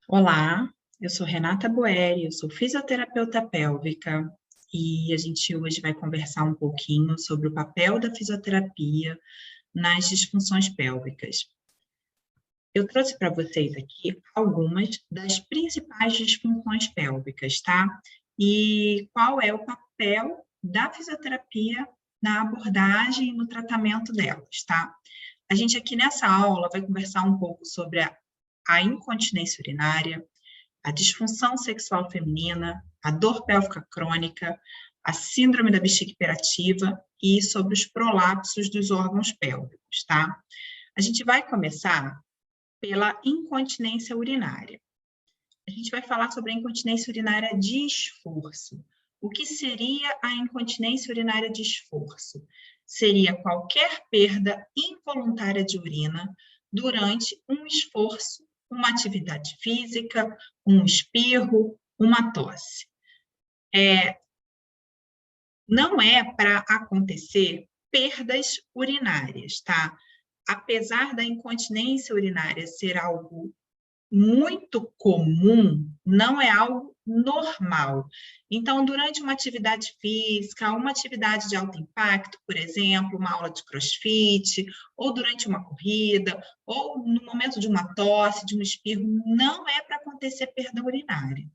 Olá, eu sou Renata Boeri, eu sou fisioterapeuta pélvica e a gente hoje vai conversar um pouquinho sobre o papel da fisioterapia nas disfunções pélvicas. Eu trouxe para vocês aqui algumas das principais disfunções pélvicas, tá? E qual é o papel da fisioterapia na abordagem e no tratamento delas, tá? A gente aqui nessa aula vai conversar um pouco sobre a incontinência urinária, a disfunção sexual feminina, a dor pélvica crônica, a síndrome da bexiga hiperativa e sobre os prolapsos dos órgãos pélvicos, tá? A gente vai começar pela incontinência urinária. A gente vai falar sobre a incontinência urinária de esforço. O que seria a incontinência urinária de esforço? Seria qualquer perda involuntária de urina durante um esforço, uma atividade física, um espirro, uma tosse. Não é para acontecer perdas urinárias, tá? Apesar da incontinência urinária ser algo muito comum, não é algo normal. Então, durante uma atividade física, uma atividade de alto impacto, por exemplo, uma aula de crossfit, ou durante uma corrida, ou no momento de uma tosse, de um espirro, não é para acontecer perda urinária.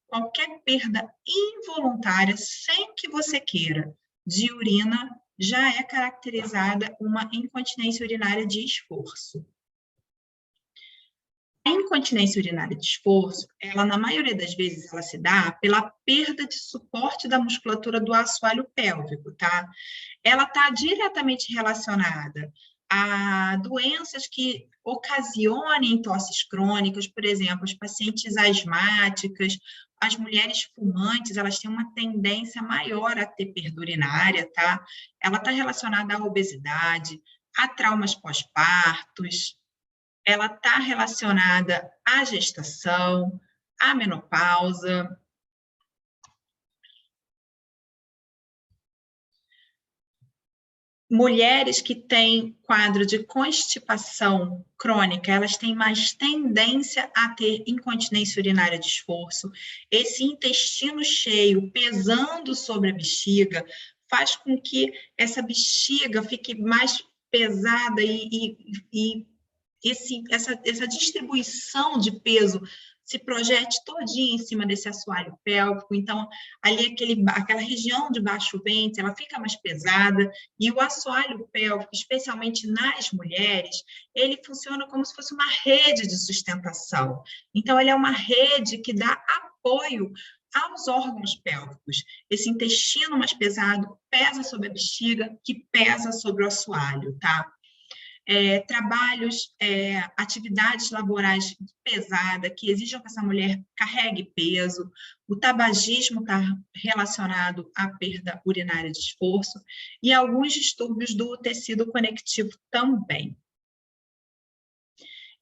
Qualquer perda involuntária, sem que você queira, de urina, já é caracterizada uma incontinência urinária de esforço. A incontinência urinária de esforço, ela, na maioria das vezes, ela se dá pela perda de suporte da musculatura do assoalho pélvico, tá? Ela está diretamente relacionada a doenças que ocasionem tosses crônicas, por exemplo, as pacientes asmáticas, as mulheres fumantes, elas têm uma tendência maior a ter perda urinária, tá? Ela está relacionada à obesidade, a traumas pós-partos, ela está relacionada à gestação, à menopausa. Mulheres que têm quadro de constipação crônica, elas têm mais tendência a ter incontinência urinária de esforço. Esse intestino cheio pesando sobre a bexiga faz com que essa bexiga fique mais pesada e essa distribuição de peso se projete todinha em cima desse assoalho pélvico, então, ali aquela região de baixo ventre, ela fica mais pesada, e o assoalho pélvico, especialmente nas mulheres, ele funciona como se fosse uma rede de sustentação. Então, ele é uma rede que dá apoio aos órgãos pélvicos. Esse intestino mais pesado pesa sobre a bexiga, que pesa sobre o assoalho, tá? Trabalhos, atividades laborais pesadas, que exijam que essa mulher carregue peso. O tabagismo está relacionado à perda urinária de esforço e alguns distúrbios do tecido conectivo também.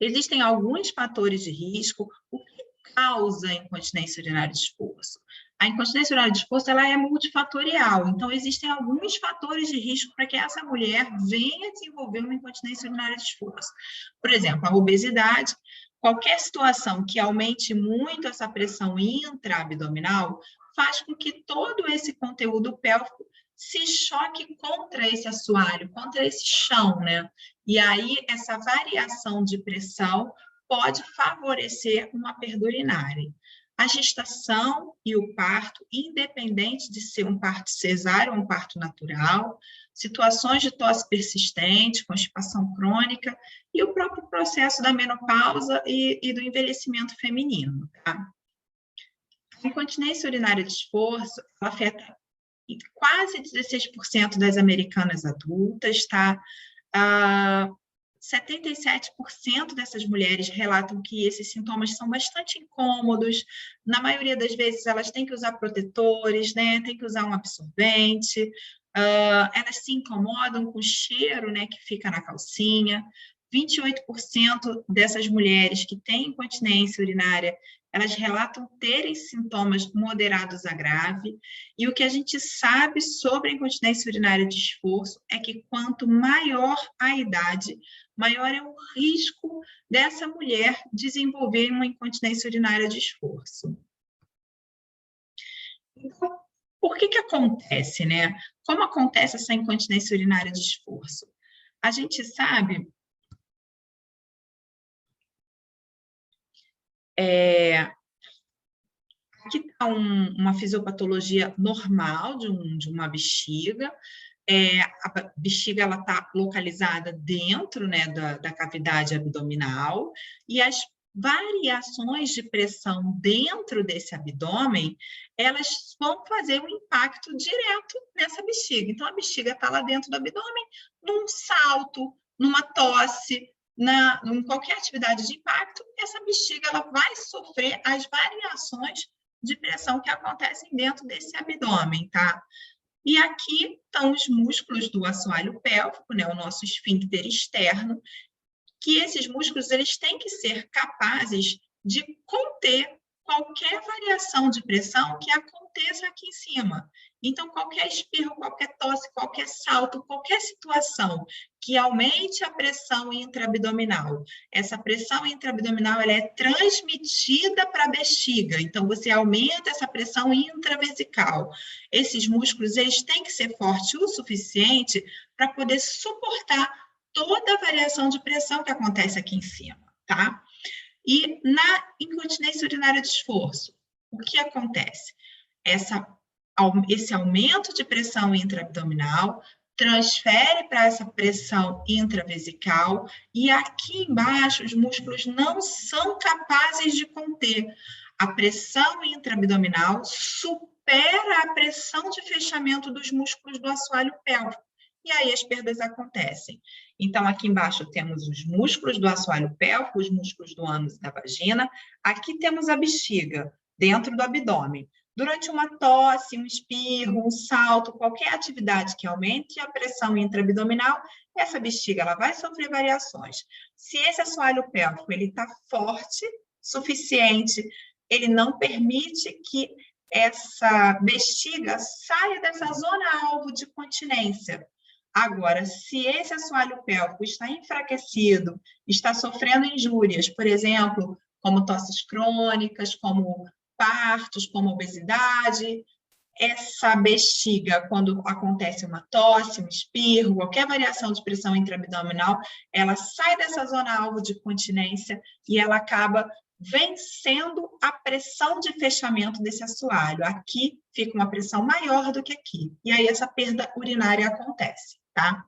Existem alguns fatores de risco. O que causa a incontinência urinária de esforço? A incontinência urinária de esforço ela é multifatorial, então existem alguns fatores de risco para que essa mulher venha desenvolver uma incontinência urinária de esforço. Por exemplo, a obesidade, qualquer situação que aumente muito essa pressão intra-abdominal faz com que todo esse conteúdo pélvico se choque contra esse assoalho, contra esse chão, né? E aí, essa variação de pressão pode favorecer uma perda urinária. A gestação e o parto, independente de ser um parto cesáreo ou um parto natural, situações de tosse persistente, constipação crônica e o próprio processo da menopausa e do envelhecimento feminino. Tá? A incontinência urinária de esforço afeta quase 16% das americanas adultas, tá? 77% dessas mulheres relatam que esses sintomas são bastante incômodos. Na maioria das vezes, elas têm que usar protetores, né? Têm que usar um absorvente. Elas se incomodam com o cheiro, né, que fica na calcinha. 28% dessas mulheres que têm incontinência urinária, elas relatam terem sintomas moderados a grave, e o que a gente sabe sobre a incontinência urinária de esforço é que quanto maior a idade, maior é o risco dessa mulher desenvolver uma incontinência urinária de esforço. Então, por que acontece, né? Como acontece essa incontinência urinária de esforço? A gente sabe aqui está uma fisiopatologia normal de uma bexiga. A bexiga está localizada dentro, né, da cavidade abdominal, e as variações de pressão dentro desse abdômen, elas vão fazer um impacto direto nessa bexiga. Então, a bexiga está lá dentro do abdômen, num salto, numa tosse, em qualquer atividade de impacto, essa bexiga ela vai sofrer as variações de pressão que acontecem dentro desse abdômen, tá? E aqui estão os músculos do assoalho pélvico, né, o nosso esfíncter externo, que esses músculos eles têm que ser capazes de conter qualquer variação de pressão que aconteça aqui em cima. Então, qualquer espirro, qualquer tosse, qualquer salto, qualquer situação que aumente a pressão intraabdominal. Essa pressão intraabdominal ela é transmitida para a bexiga, então você aumenta essa pressão intravesical. Esses músculos eles têm que ser fortes o suficiente para poder suportar toda a variação de pressão que acontece aqui em cima, tá? E na incontinência urinária de esforço, o que acontece? Esse aumento de pressão intraabdominal transfere para essa pressão intravesical e aqui embaixo os músculos não são capazes de conter. A pressão intraabdominal supera a pressão de fechamento dos músculos do assoalho pélvico. E aí as perdas acontecem. Então, aqui embaixo temos os músculos do assoalho pélvico, os músculos do ânus e da vagina. Aqui temos a bexiga, dentro do abdômen. Durante uma tosse, um espirro, um salto, qualquer atividade que aumente a pressão intraabdominal, essa bexiga ela vai sofrer variações. Se esse assoalho pélvico está forte, suficiente, ele não permite que essa bexiga saia dessa zona-alvo de continência. Agora, se esse assoalho pélvico está enfraquecido, está sofrendo injúrias, por exemplo, como tosses crônicas, como partos, como obesidade, essa bexiga, quando acontece uma tosse, um espirro, qualquer variação de pressão intraabdominal, ela sai dessa zona-alvo de continência e ela acaba vencendo a pressão de fechamento desse assoalho. Aqui fica uma pressão maior do que aqui. E aí essa perda urinária acontece, tá?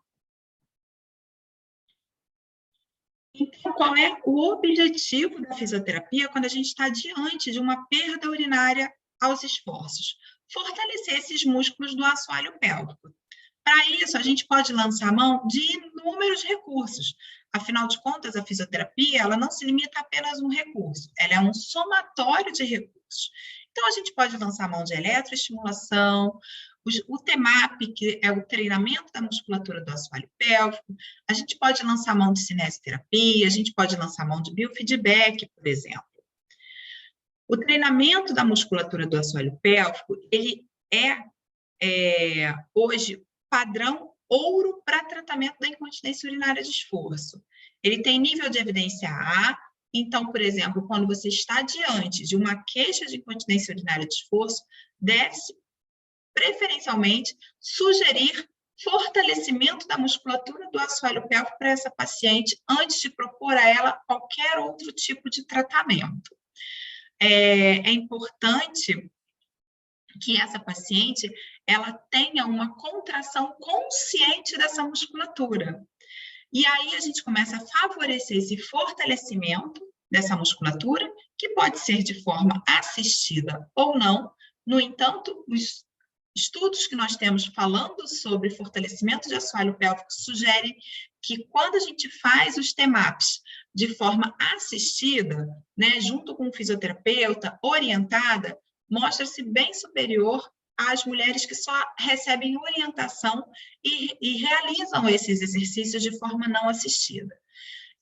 Então, qual é o objetivo da fisioterapia quando a gente está diante de uma perda urinária aos esforços? Fortalecer esses músculos do assoalho pélvico. Para isso, a gente pode lançar mão de inúmeros recursos. Afinal de contas, a fisioterapia ela não se limita a apenas um recurso, ela é um somatório de recursos. Então, a gente pode lançar mão de eletroestimulação, o TEMAP, que é o treinamento da musculatura do assoalho pélvico, a gente pode lançar mão de cinesioterapia, a gente pode lançar mão de biofeedback, por exemplo. O treinamento da musculatura do assoalho pélvico, ele é hoje, padrão ouro para tratamento da incontinência urinária de esforço. Ele tem nível de evidência A, então, por exemplo, quando você está diante de uma queixa de incontinência urinária de esforço, deve-se, preferencialmente, sugerir fortalecimento da musculatura do assoalho pélvico para essa paciente antes de propor a ela qualquer outro tipo de tratamento. É importante que essa paciente ela tenha uma contração consciente dessa musculatura. E aí a gente começa a favorecer esse fortalecimento dessa musculatura, que pode ser de forma assistida ou não. No entanto, os estudos que nós temos falando sobre fortalecimento de assoalho pélvico sugerem que quando a gente faz os TEMAPs de forma assistida, né, junto com um fisioterapeuta, orientada, mostra-se bem superior às mulheres que só recebem orientação e realizam esses exercícios de forma não assistida.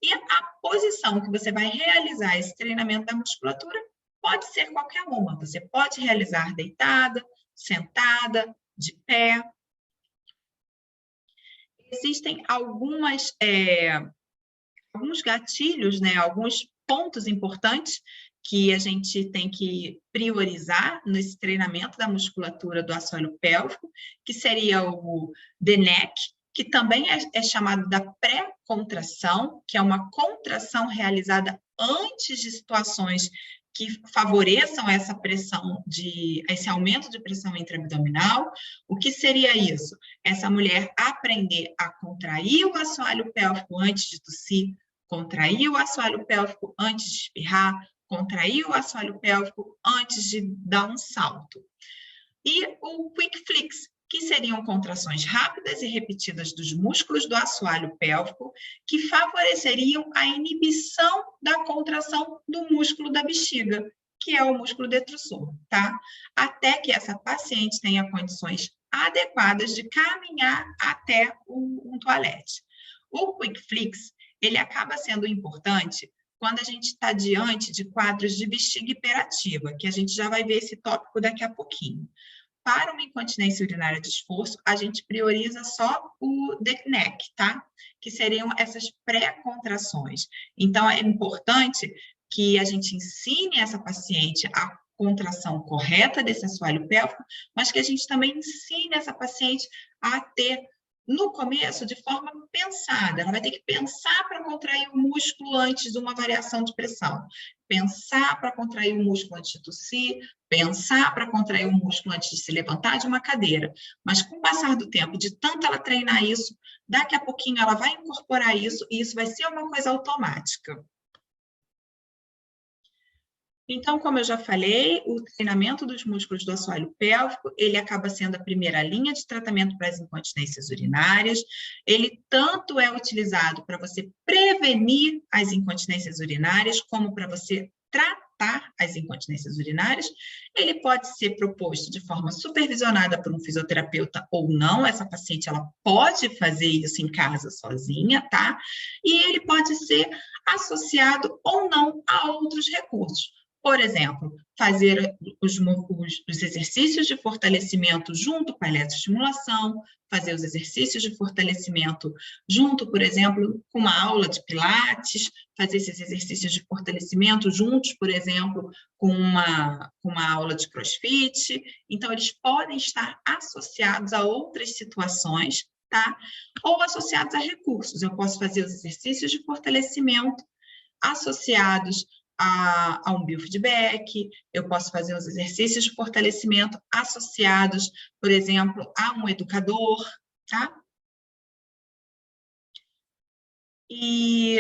E a posição que você vai realizar esse treinamento da musculatura pode ser qualquer uma. Você pode realizar deitada, sentada, de pé. Existem alguns gatilhos, né, alguns pontos importantes que a gente tem que priorizar nesse treinamento da musculatura do assoalho pélvico, que seria o the neck, que também é chamado da pré-contração, que é uma contração realizada antes de situações que favoreçam essa pressão, esse aumento de pressão intraabdominal. O que seria isso? Essa mulher aprender a contrair o assoalho pélvico antes de tossir, contrair o assoalho pélvico antes de espirrar, contrair o assoalho pélvico antes de dar um salto. E o quick flicks, que seriam contrações rápidas e repetidas dos músculos do assoalho pélvico, que favoreceriam a inibição da contração do músculo da bexiga, que é o músculo detrusor, tá? Até que essa paciente tenha condições adequadas de caminhar até um toalete. O quick flicks, ele acaba sendo importante quando a gente está diante de quadros de bexiga hiperativa, que a gente já vai ver esse tópico daqui a pouquinho. Para uma incontinência urinária de esforço, a gente prioriza só o the neck, tá? Que seriam essas pré-contrações. Então, é importante que a gente ensine essa paciente a contração correta desse assoalho pélvico, mas que a gente também ensine essa paciente a ter, no começo, de forma pensada. Ela vai ter que pensar para contrair o músculo antes de uma variação de pressão. Pensar para contrair o músculo antes de tossir, pensar para contrair o músculo antes de se levantar de uma cadeira. Mas com o passar do tempo, de tanto ela treinar isso, daqui a pouquinho ela vai incorporar isso e isso vai ser uma coisa automática. Então, como eu já falei, o treinamento dos músculos do assoalho pélvico, ele acaba sendo a primeira linha de tratamento para as incontinências urinárias. Ele tanto é utilizado para você prevenir as incontinências urinárias, como para você tratar as incontinências urinárias. Ele pode ser proposto de forma supervisionada por um fisioterapeuta ou não. Essa paciente, ela pode fazer isso em casa sozinha, tá? E ele pode ser associado ou não a outros recursos. Por exemplo, fazer os exercícios de fortalecimento junto com a eletroestimulação, fazer os exercícios de fortalecimento junto, por exemplo, com uma aula de pilates, fazer esses exercícios de fortalecimento juntos, por exemplo, com uma aula de crossfit. Então, eles podem estar associados a outras situações, tá? Ou associados a recursos. Eu posso fazer os exercícios de fortalecimento associados a um biofeedback, eu posso fazer os exercícios de fortalecimento associados, por exemplo, a um educador, tá? E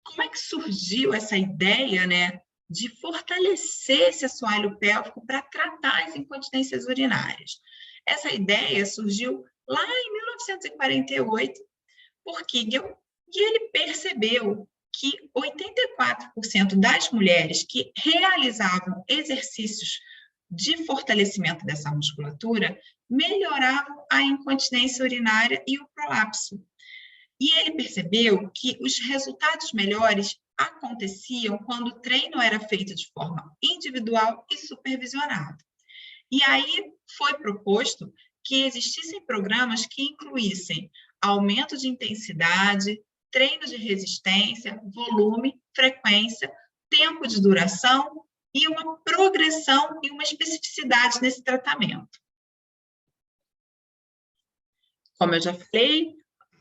como é que surgiu essa ideia, né, de fortalecer esse assoalho pélvico para tratar as incontinências urinárias? Essa ideia surgiu lá em 1948 por Kegel, e ele percebeu que 84% das mulheres que realizavam exercícios de fortalecimento dessa musculatura melhoravam a incontinência urinária e o prolapso. E ele percebeu que os resultados melhores aconteciam quando o treino era feito de forma individual e supervisionado. E aí foi proposto que existissem programas que incluíssem aumento de intensidade, treino de resistência, volume, frequência, tempo de duração e uma progressão e uma especificidade nesse tratamento. Como eu já falei,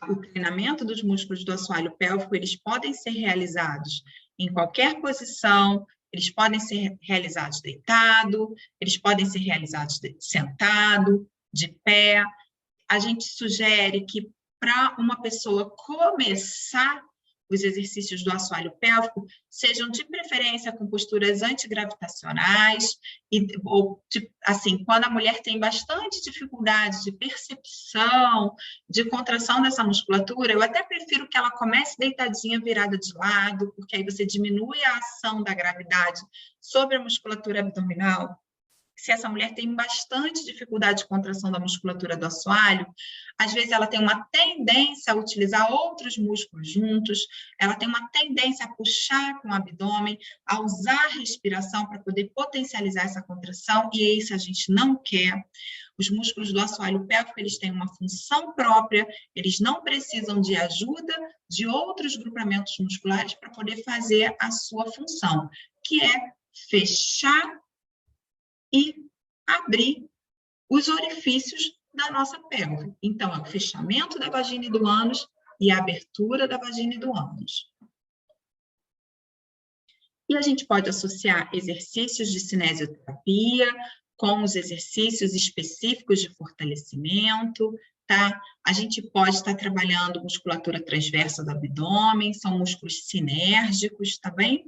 o treinamento dos músculos do assoalho pélvico, eles podem ser realizados em qualquer posição, eles podem ser realizados deitado, eles podem ser realizados sentado, de pé. A gente sugere que para uma pessoa começar os exercícios do assoalho pélvico sejam de preferência com posturas antigravitacionais, ou assim, quando a mulher tem bastante dificuldade de percepção, de contração dessa musculatura, eu até prefiro que ela comece deitadinha, virada de lado, porque aí você diminui a ação da gravidade sobre a musculatura abdominal se essa mulher tem bastante dificuldade de contração da musculatura do assoalho, às vezes ela tem uma tendência a utilizar outros músculos juntos, ela tem uma tendência a puxar com o abdômen, a usar a respiração para poder potencializar essa contração, e é isso a gente não quer. Os músculos do assoalho pélvico, eles têm uma função própria, eles não precisam de ajuda de outros grupamentos musculares para poder fazer a sua função, que é fechar e abrir os orifícios da nossa pelve. Então, é o fechamento da vagina e do ânus e a abertura da vagina e do ânus. E a gente pode associar exercícios de cinesioterapia com os exercícios específicos de fortalecimento, tá? A gente pode estar trabalhando musculatura transversa do abdômen, são músculos sinérgicos, tá bem?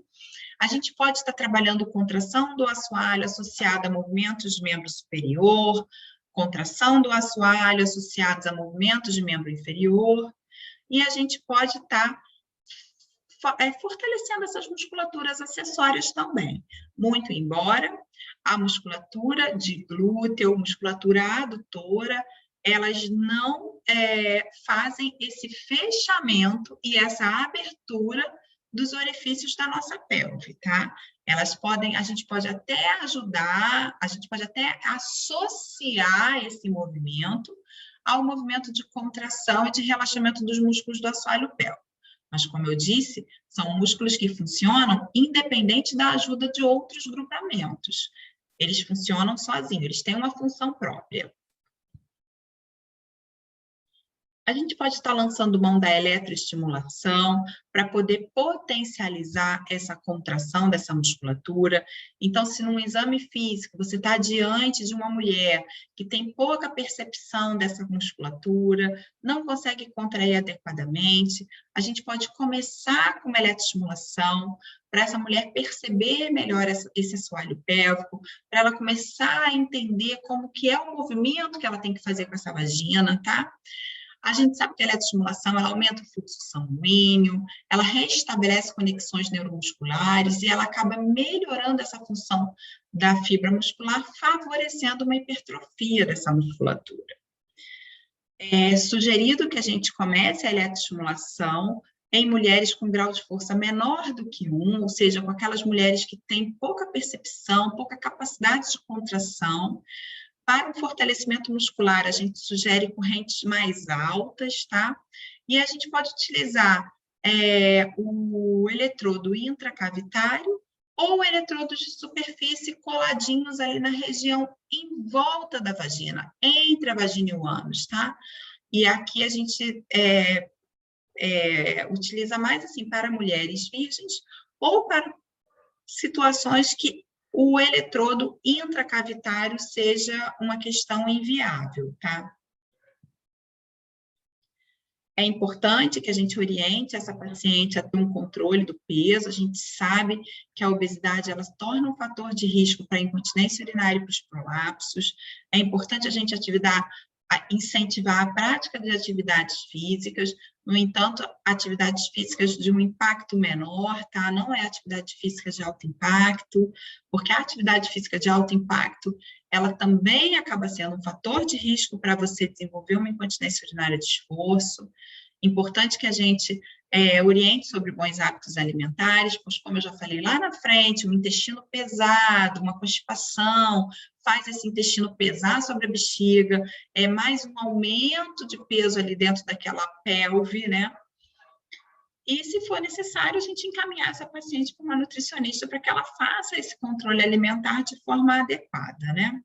A gente pode estar trabalhando contração do assoalho associada a movimentos de membro superior, contração do assoalho associados a movimentos de membro inferior, e a gente pode estar fortalecendo essas musculaturas acessórias também. Muito embora a musculatura de glúteo, musculatura adutora, elas não fazem esse fechamento e essa abertura dos orifícios da nossa pelve, tá? A gente pode até ajudar, a gente pode até associar esse movimento ao movimento de contração e de relaxamento dos músculos do assoalho pélvico. Mas, como eu disse, são músculos que funcionam independente da ajuda de outros grupamentos. Eles funcionam sozinhos, eles têm uma função própria. A gente pode estar lançando mão da eletroestimulação para poder potencializar essa contração dessa musculatura. Então, se num exame físico você está diante de uma mulher que tem pouca percepção dessa musculatura, não consegue contrair adequadamente, a gente pode começar com uma eletroestimulação para essa mulher perceber melhor esse assoalho pélvico, para ela começar a entender como que é o movimento que ela tem que fazer com essa vagina, tá? A gente sabe que a eletroestimulação ela aumenta o fluxo sanguíneo, ela restabelece conexões neuromusculares e ela acaba melhorando essa função da fibra muscular, favorecendo uma hipertrofia dessa musculatura. É sugerido que a gente comece a eletroestimulação em mulheres com grau de força menor do que 1, ou seja, com aquelas mulheres que têm pouca percepção, pouca capacidade de contração. Para o fortalecimento muscular, a gente sugere correntes mais altas, tá? E a gente pode utilizar o eletrodo intracavitário ou eletrodos de superfície coladinhos ali na região em volta da vagina, entre a vagina e o ânus, tá? E aqui a gente utiliza mais, assim, para mulheres virgens ou para situações que o eletrodo intracavitário seja uma questão inviável, tá? É importante que a gente oriente essa paciente a ter um controle do peso. A gente sabe que a obesidade ela se torna um fator de risco para a incontinência urinária e para os prolapsos. É importante a gente incentivar a prática de atividades físicas. No entanto, atividades físicas de um impacto menor, tá? Não é atividade física de alto impacto, porque a atividade física de alto impacto, ela também acaba sendo um fator de risco para você desenvolver uma incontinência urinária de esforço. Importante que a gente oriente sobre bons hábitos alimentares, pois, como eu já falei lá na frente, um intestino pesado, uma constipação, faz esse intestino pesar sobre a bexiga, é mais um aumento de peso ali dentro daquela pelve, né? E, se for necessário, a gente encaminhar essa paciente para uma nutricionista para que ela faça esse controle alimentar de forma adequada, né?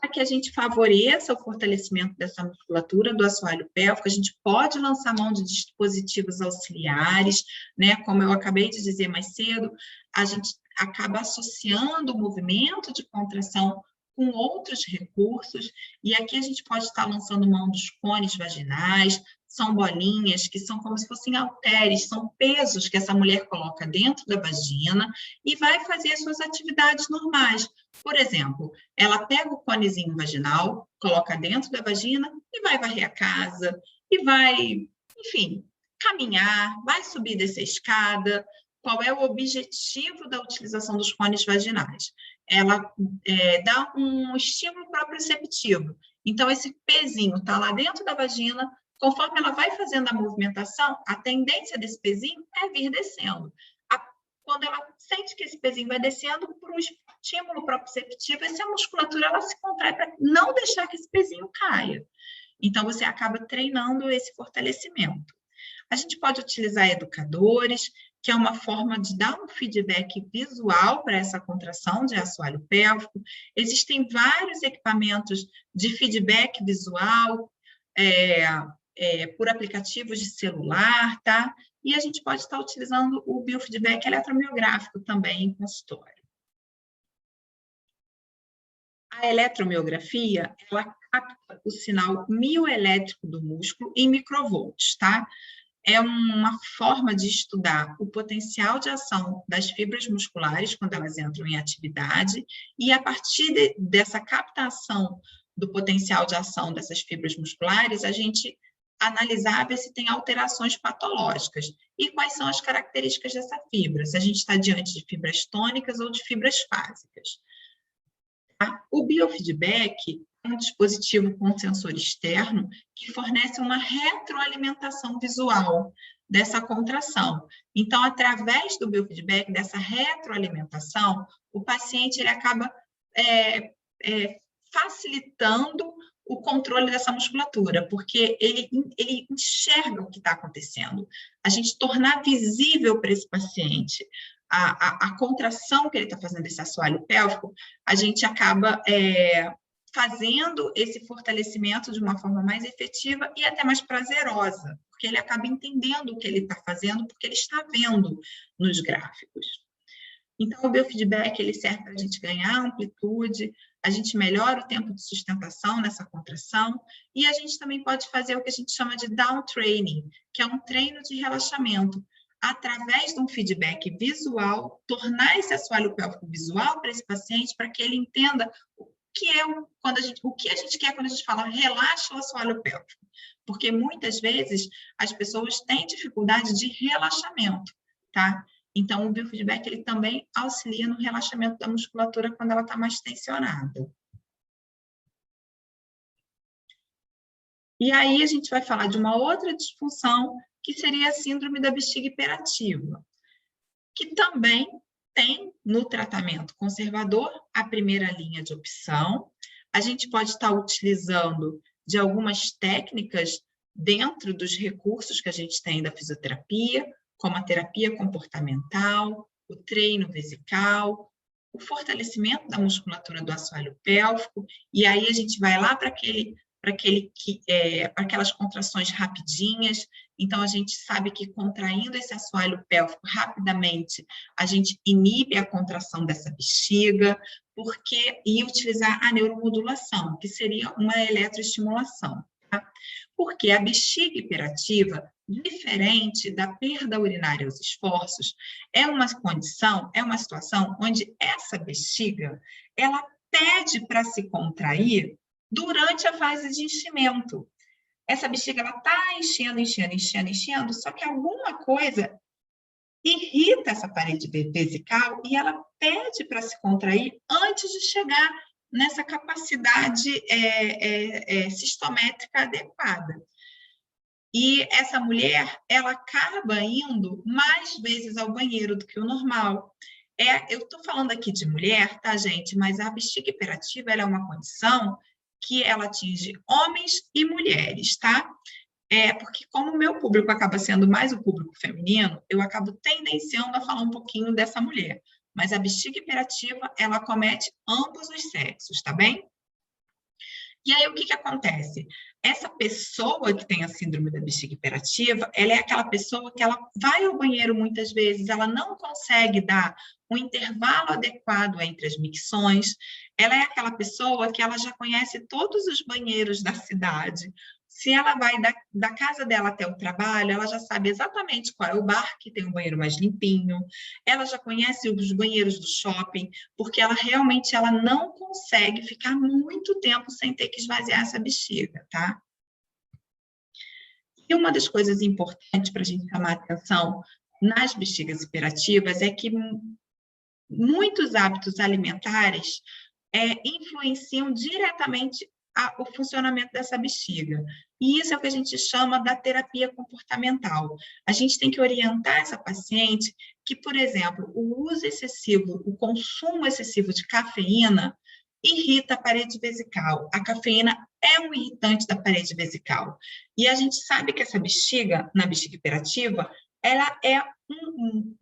Para que a gente favoreça o fortalecimento dessa musculatura do assoalho pélvico, a gente pode lançar mão de dispositivos auxiliares, né? Como eu acabei de dizer mais cedo, a gente acaba associando o movimento de contração com outros recursos, e aqui a gente pode estar lançando mão dos cones vaginais, são bolinhas que são como se fossem halteres, são pesos que essa mulher coloca dentro da vagina e vai fazer as suas atividades normais. Por exemplo, ela pega o conezinho vaginal, coloca dentro da vagina e vai varrer a casa, e vai, enfim, caminhar, vai subir dessa escada, qual é o objetivo da utilização dos cones vaginais? Ela dá um estímulo proprioceptivo. Então, esse pezinho está lá dentro da vagina, conforme ela vai fazendo a movimentação, a tendência desse pezinho é vir descendo. Quando ela sente que esse pezinho vai descendo, por um estímulo proprioceptivo, essa musculatura ela se contrai para não deixar que esse pezinho caia. Então, você acaba treinando esse fortalecimento. A gente pode utilizar educadores, que é uma forma de dar um feedback visual para essa contração de assoalho pélvico. Existem vários equipamentos de feedback visual, por aplicativos de celular, tá? E a gente pode estar utilizando o biofeedback eletromiográfico também em consultório. A eletromiografia, ela capta o sinal mioelétrico do músculo em microvolts, tá? É uma forma de estudar o potencial de ação das fibras musculares quando elas entram em atividade e, a partir dessa captação do potencial de ação dessas fibras musculares, a gente analisar, ver se tem alterações patológicas e quais são as características dessa fibra, se a gente está diante de fibras tônicas ou de fibras fásicas. O biofeedback é um dispositivo com sensor externo que fornece uma retroalimentação visual dessa contração. Então, através do biofeedback, dessa retroalimentação, o paciente ele acaba facilitando o controle dessa musculatura, porque ele enxerga o que está acontecendo. A gente tornar visível para esse paciente a contração que ele está fazendo desse assoalho pélvico, a gente acaba fazendo esse fortalecimento de uma forma mais efetiva e até mais prazerosa, porque ele acaba entendendo o que ele está fazendo, porque ele está vendo nos gráficos. Então, o biofeedback ele serve para a gente ganhar amplitude, a gente melhora o tempo de sustentação nessa contração, e a gente também pode fazer o que a gente chama de down training, que é um treino de relaxamento, através de um feedback visual, tornar esse assoalho pélvico visual para esse paciente, para que ele entenda o que a gente quer quando a gente fala relaxa o assoalho pélvico, porque muitas vezes as pessoas têm dificuldade de relaxamento, tá? Então, o biofeedback ele também auxilia no relaxamento da musculatura quando ela está mais tensionada. E aí a gente vai falar de uma outra disfunção, que seria a síndrome da bexiga hiperativa, que também tem no tratamento conservador a primeira linha de opção. A gente pode estar utilizando de algumas técnicas dentro dos recursos que a gente tem da fisioterapia, como a terapia comportamental, o treino vesical, o fortalecimento da musculatura do assoalho pélvico, e aí a gente vai lá para aquelas contrações rapidinhas. Então, a gente sabe que contraindo esse assoalho pélvico rapidamente, a gente inibe a contração dessa bexiga, e utilizar a neuromodulação, que seria uma eletroestimulação. Tá? Porque a bexiga hiperativa, diferente da perda urinária aos esforços, é uma situação onde essa bexiga, ela pede para se contrair durante a fase de enchimento. Essa bexiga está enchendo, só que alguma coisa irrita essa parede vesical e ela pede para se contrair antes de chegar nessa capacidade sistométrica adequada. E essa mulher, ela acaba indo mais vezes ao banheiro do que o normal. Eu estou falando aqui de mulher, tá, gente? Mas a bexiga hiperativa ela é uma condição que ela atinge homens e mulheres, tá? Porque como o meu público acaba sendo mais o público feminino, eu acabo tendenciando a falar um pouquinho dessa mulher. Mas a bexiga hiperativa, ela acomete ambos os sexos, tá bem? E aí, o que acontece? Essa pessoa que tem a síndrome da bexiga hiperativa, ela é aquela pessoa que ela vai ao banheiro muitas vezes, ela não consegue dar um intervalo adequado entre as micções, ela é aquela pessoa que ela já conhece todos os banheiros da cidade. Se ela vai da casa dela até o trabalho, ela já sabe exatamente qual é o bar que tem um banheiro mais limpinho, ela já conhece os banheiros do shopping, porque ela realmente não consegue ficar muito tempo sem ter que esvaziar essa bexiga, tá? E uma das coisas importantes para a gente chamar atenção nas bexigas hiperativas é que muitos hábitos alimentares influenciam diretamente o funcionamento dessa bexiga. E isso é o que a gente chama da terapia comportamental. A gente tem que orientar essa paciente que, por exemplo, o uso excessivo, o consumo excessivo de cafeína irrita a parede vesical. A cafeína é um irritante da parede vesical. E a gente sabe que essa bexiga, na bexiga hiperativa, ela é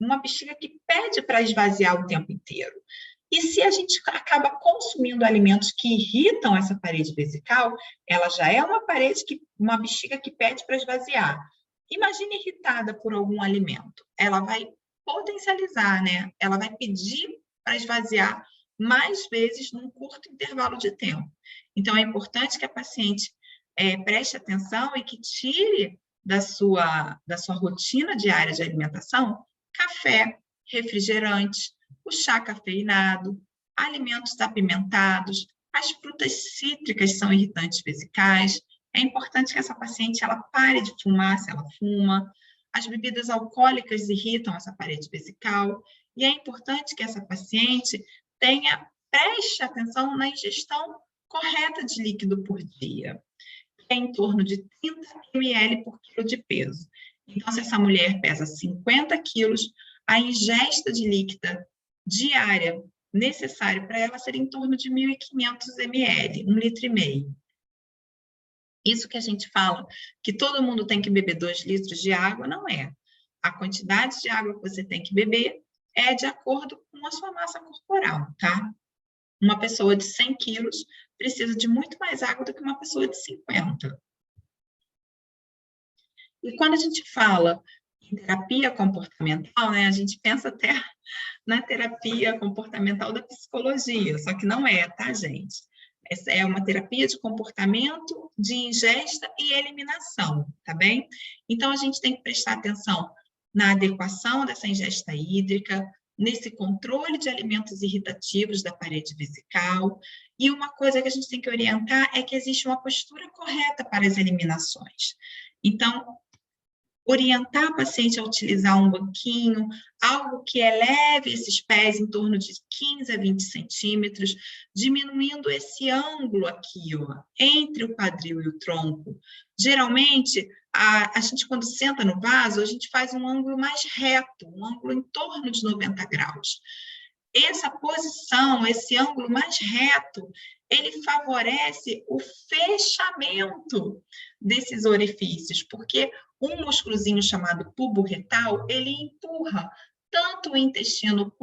uma bexiga que pede para esvaziar o tempo inteiro. E se a gente acaba consumindo alimentos que irritam essa parede vesical, ela já é uma bexiga que pede para esvaziar. Imagine irritada por algum alimento. Ela vai potencializar, né? Ela vai pedir para esvaziar mais vezes num curto intervalo de tempo. Então, é importante que a paciente preste atenção e que tire da sua rotina diária de alimentação café, refrigerante, o chá cafeinado, alimentos apimentados, as frutas cítricas são irritantes vesicais. É importante que essa paciente ela pare de fumar se ela fuma. As bebidas alcoólicas irritam essa parede vesical. E é importante que essa paciente preste atenção na ingestão correta de líquido por dia, que é em torno de 30 ml por quilo de peso. Então, se essa mulher pesa 50 quilos, a ingesta de líquida diária necessária para ela seria em torno de 1.500 ml, 1,5 litro. Isso que a gente fala que todo mundo tem que beber 2 litros de água, não é. A quantidade de água que você tem que beber é de acordo com a sua massa corporal, tá? Uma pessoa de 100 quilos precisa de muito mais água do que uma pessoa de 50. E quando a gente fala em terapia comportamental, né, a gente pensa até na terapia comportamental da psicologia, só que não é, tá, gente? Essa é uma terapia de comportamento, de ingesta e eliminação, tá bem? Então, a gente tem que prestar atenção na adequação dessa ingesta hídrica, nesse controle de alimentos irritativos da parede vesical, e uma coisa que a gente tem que orientar é que existe uma postura correta para as eliminações. Então, orientar a paciente a utilizar um banquinho, algo que eleve esses pés em torno de 15 a 20 centímetros, diminuindo esse ângulo aqui, ó, entre o quadril e o tronco. Geralmente, a gente, quando senta no vaso, a gente faz um ângulo mais reto, um ângulo em torno de 90 graus. Essa posição, esse ângulo mais reto, ele favorece o fechamento desses orifícios, porque um músculozinho chamado pubo retal, ele empurra tanto o intestino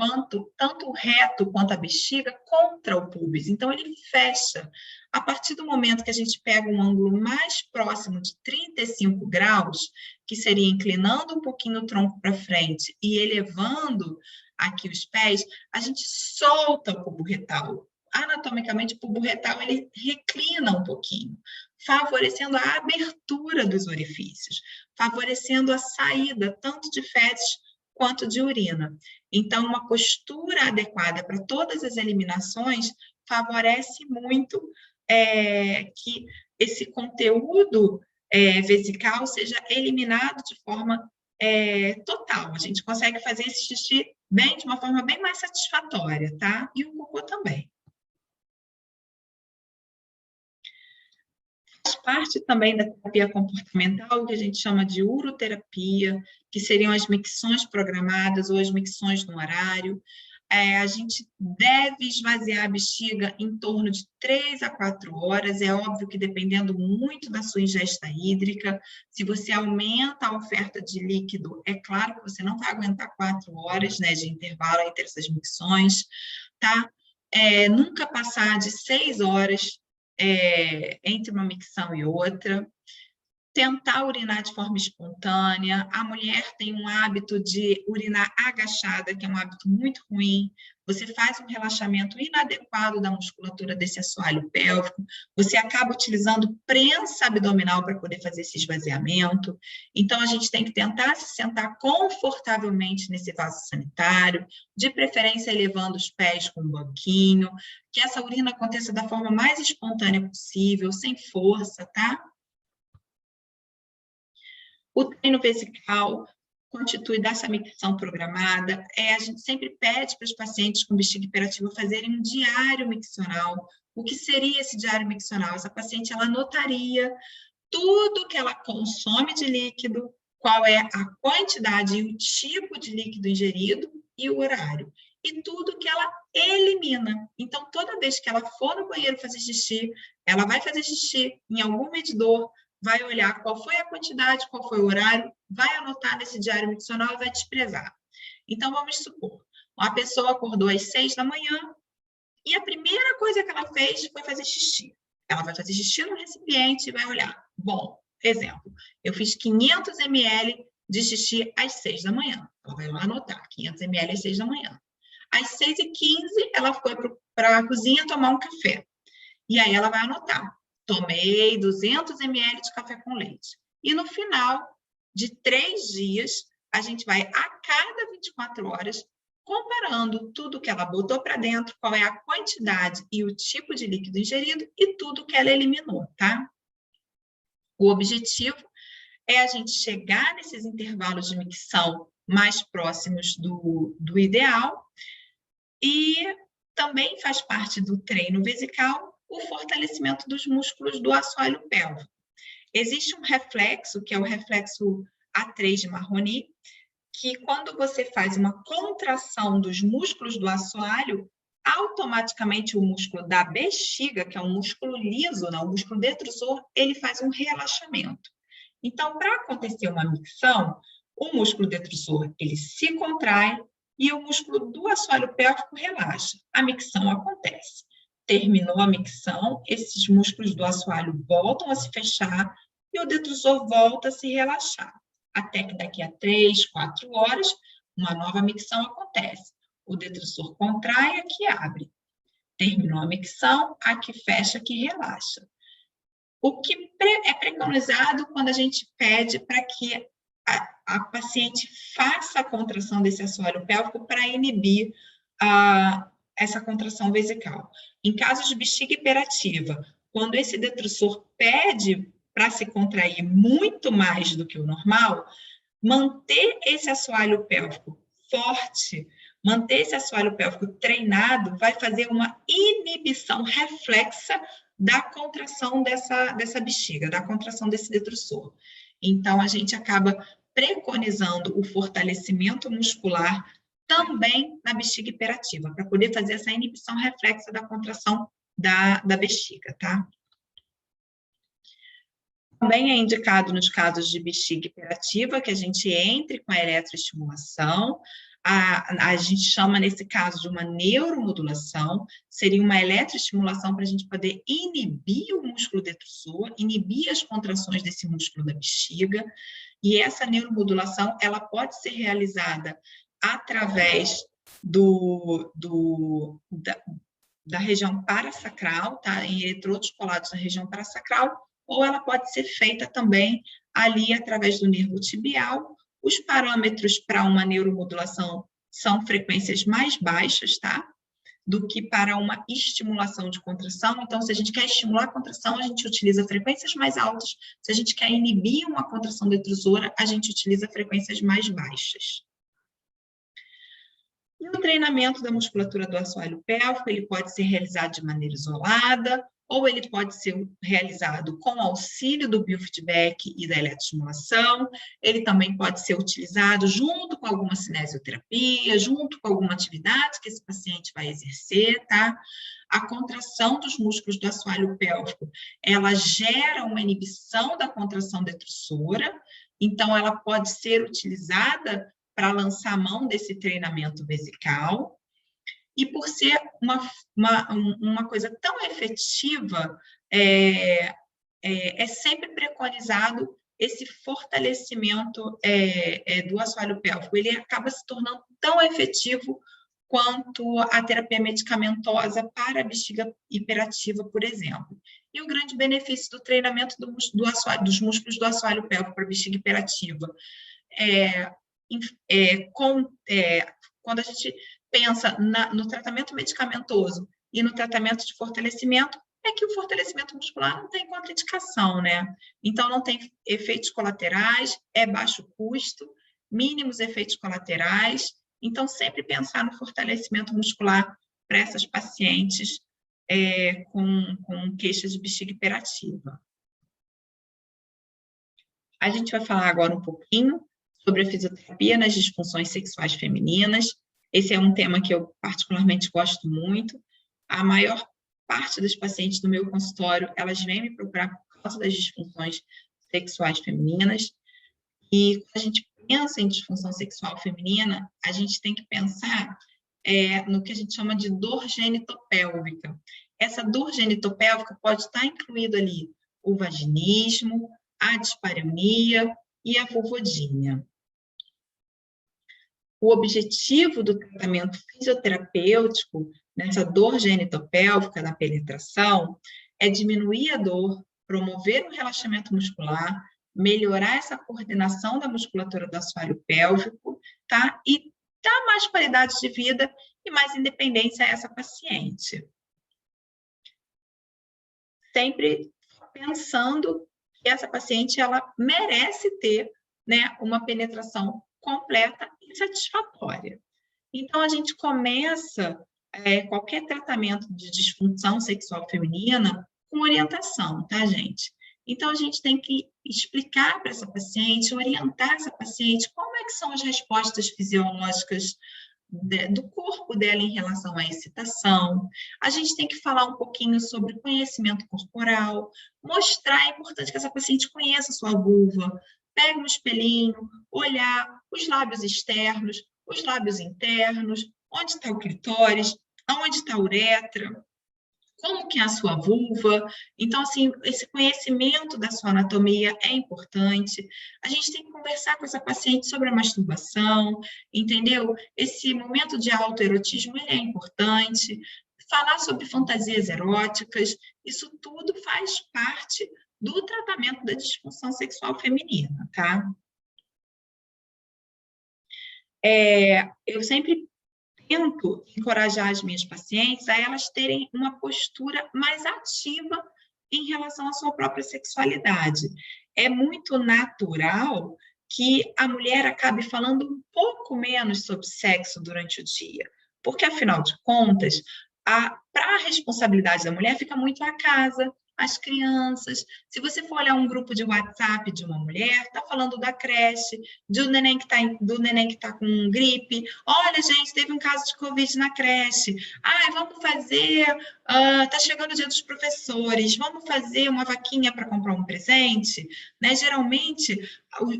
tanto o reto quanto a bexiga contra o pubis. Então, ele fecha. A partir do momento que a gente pega um ângulo mais próximo de 35 graus, que seria inclinando um pouquinho o tronco para frente e elevando aqui os pés, a gente solta o pubo retal. Anatomicamente, o pubo retal ele reclina um pouquinho, favorecendo a abertura dos orifícios, favorecendo a saída tanto de fezes quanto de urina. Então, uma postura adequada para todas as eliminações favorece muito que esse conteúdo vesical seja eliminado de forma total. A gente consegue fazer esse xixi de uma forma bem mais satisfatória, tá? E o cocô também. Faz parte também da terapia comportamental, que a gente chama de uroterapia, que seriam as micções programadas ou as micções no horário. A gente deve esvaziar a bexiga em torno de 3 a 4 horas, é óbvio que dependendo muito da sua ingesta hídrica, se você aumenta a oferta de líquido, é claro que você não vai aguentar 4 horas, né, de intervalo entre essas micções, tá? Nunca passar de 6 horas entre uma micção e outra. Tentar urinar de forma espontânea. A mulher tem um hábito de urinar agachada, que é um hábito muito ruim. Você faz um relaxamento inadequado da musculatura desse assoalho pélvico, você acaba utilizando prensa abdominal para poder fazer esse esvaziamento. Então, a gente tem que tentar se sentar confortavelmente nesse vaso sanitário, de preferência elevando os pés com um banquinho, que essa urina aconteça da forma mais espontânea possível, sem força, tá? O treino vesical, constitui dessa micção programada. A gente sempre pede para os pacientes com bexiga hiperativa fazerem um diário miccional. O que seria esse diário miccional? Essa paciente, ela anotaria tudo que ela consome de líquido, qual é a quantidade e o tipo de líquido ingerido e o horário. E tudo que ela elimina. Então, toda vez que ela for no banheiro fazer xixi, ela vai fazer xixi em algum medidor, vai olhar qual foi a quantidade, qual foi o horário, vai anotar nesse diário miccional e vai desprezar. Então, vamos supor, uma pessoa acordou às 6 da manhã e a primeira coisa que ela fez foi fazer xixi. Ela vai fazer xixi no recipiente e vai olhar. Bom, exemplo, eu fiz 500 ml de xixi às 6 da manhã. Ela vai lá anotar, 500 ml às 6 da manhã. Às 6h15, ela foi para a cozinha tomar um café. E aí ela vai anotar. Tomei 200 ml de café com leite. E no final de 3 dias, a gente vai, a cada 24 horas, comparando tudo que ela botou para dentro, qual é a quantidade e o tipo de líquido ingerido e tudo que ela eliminou, tá? O objetivo é a gente chegar nesses intervalos de micção mais próximos do ideal e também faz parte do treino vesical o fortalecimento dos músculos do assoalho pélvico. Existe um reflexo, que é o reflexo A3 de Marroni, que quando você faz uma contração dos músculos do assoalho, automaticamente o músculo da bexiga, que é um músculo liso, não, o músculo detrusor, ele faz um relaxamento. Então, para acontecer uma micção, o músculo detrusor, ele se contrai e o músculo do assoalho pélvico relaxa. A micção acontece. Terminou a micção, esses músculos do assoalho voltam a se fechar e o detrusor volta a se relaxar. Até que daqui a 3, 4 horas, uma nova micção acontece. O detrusor contrai, aqui abre. Terminou a micção, aqui fecha, aqui relaxa. O que é preconizado quando a gente pede para que a paciente faça a contração desse assoalho pélvico para inibir essa contração vesical. Em casos de bexiga hiperativa, quando esse detrusor pede para se contrair muito mais do que o normal, manter esse assoalho pélvico forte, manter esse assoalho pélvico treinado, vai fazer uma inibição reflexa da contração dessa bexiga, da contração desse detrusor. Então, a gente acaba preconizando o fortalecimento muscular também na bexiga hiperativa, para poder fazer essa inibição reflexa da contração da bexiga, tá? Também é indicado nos casos de bexiga hiperativa que a gente entre com a eletroestimulação. A gente chama, nesse caso, de uma neuromodulação. Seria uma eletroestimulação para a gente poder inibir o músculo detrusor, inibir as contrações desse músculo da bexiga. E essa neuromodulação, ela pode ser realizada através da região parasacral, tá? Em eletrodos colados na região parasacral, ou ela pode ser feita também ali através do nervo tibial. Os parâmetros para uma neuromodulação são frequências mais baixas, tá? Do que para uma estimulação de contração. Então, se a gente quer estimular a contração, a gente utiliza frequências mais altas. Se a gente quer inibir uma contração detrusora, a gente utiliza frequências mais baixas. E o treinamento da musculatura do assoalho pélvico, ele pode ser realizado de maneira isolada, ou ele pode ser realizado com auxílio do biofeedback e da eletroestimulação. Ele também pode ser utilizado junto com alguma cinesioterapia, junto com alguma atividade que esse paciente vai exercer, tá? A contração dos músculos do assoalho pélvico, ela gera uma inibição da contração detrusora, então ela pode ser utilizada para lançar a mão desse treinamento vesical. E por ser uma coisa tão efetiva, é sempre preconizado esse fortalecimento do assoalho pélvico. Ele acaba se tornando tão efetivo quanto a terapia medicamentosa para a bexiga hiperativa, por exemplo. E o grande benefício do treinamento dos músculos do assoalho pélvico para a bexiga hiperativa quando a gente pensa no tratamento medicamentoso e no tratamento de fortalecimento, é que o fortalecimento muscular não tem contraindicação, né? Então, não tem efeitos colaterais, é baixo custo mínimos efeitos colaterais. Então, sempre pensar no fortalecimento muscular para essas pacientes com queixa de bexiga hiperativa. A gente vai falar agora um pouquinho sobre a fisioterapia nas disfunções sexuais femininas. Esse é um tema que eu particularmente gosto muito. A maior parte das pacientes do meu consultório, elas vêm me procurar por causa das disfunções sexuais femininas. E quando a gente pensa em disfunção sexual feminina, a gente tem que pensar no que a gente chama de dor genitopélvica. Essa dor genitopélvica pode estar incluída ali o vaginismo, a dispareunia e a vulvodínia. O objetivo do tratamento fisioterapêutico nessa dor genitopélvica na penetração é diminuir a dor, promover o relaxamento muscular, melhorar essa coordenação da musculatura do assoalho pélvico, tá? E dar mais qualidade de vida e mais independência a essa paciente. Sempre pensando que essa paciente ela merece ter, né, uma penetração completa e satisfatória. Então, a gente começa qualquer tratamento de disfunção sexual feminina com orientação, tá, gente? Então, a gente tem que explicar para essa paciente, orientar essa paciente como é que são as respostas fisiológicas do corpo dela em relação à excitação. A gente tem que falar um pouquinho sobre conhecimento corporal, mostrar, é importante que essa paciente conheça a sua vulva, pegue um espelhinho, olhar os lábios externos, os lábios internos, onde está o clitóris, onde está a uretra, como que é a sua vulva. Então, assim, esse conhecimento da sua anatomia é importante. A gente tem que conversar com essa paciente sobre a masturbação, entendeu? Esse momento de autoerotismo é importante. Falar sobre fantasias eróticas, isso tudo faz parte do tratamento da disfunção sexual feminina, tá? Eu sempre tento encorajar as minhas pacientes a elas terem uma postura mais ativa em relação à sua própria sexualidade. É muito natural que a mulher acabe falando um pouco menos sobre sexo durante o dia, porque, afinal de contas, para a responsabilidade da mulher fica muito a casa, as crianças. Se você for olhar um grupo de WhatsApp de uma mulher, está falando da creche, do neném que tá com gripe. Olha, gente, teve um caso de Covid na creche. Vamos fazer... tá chegando o dia dos professores. Vamos fazer uma vaquinha para comprar um presente? Né? Geralmente,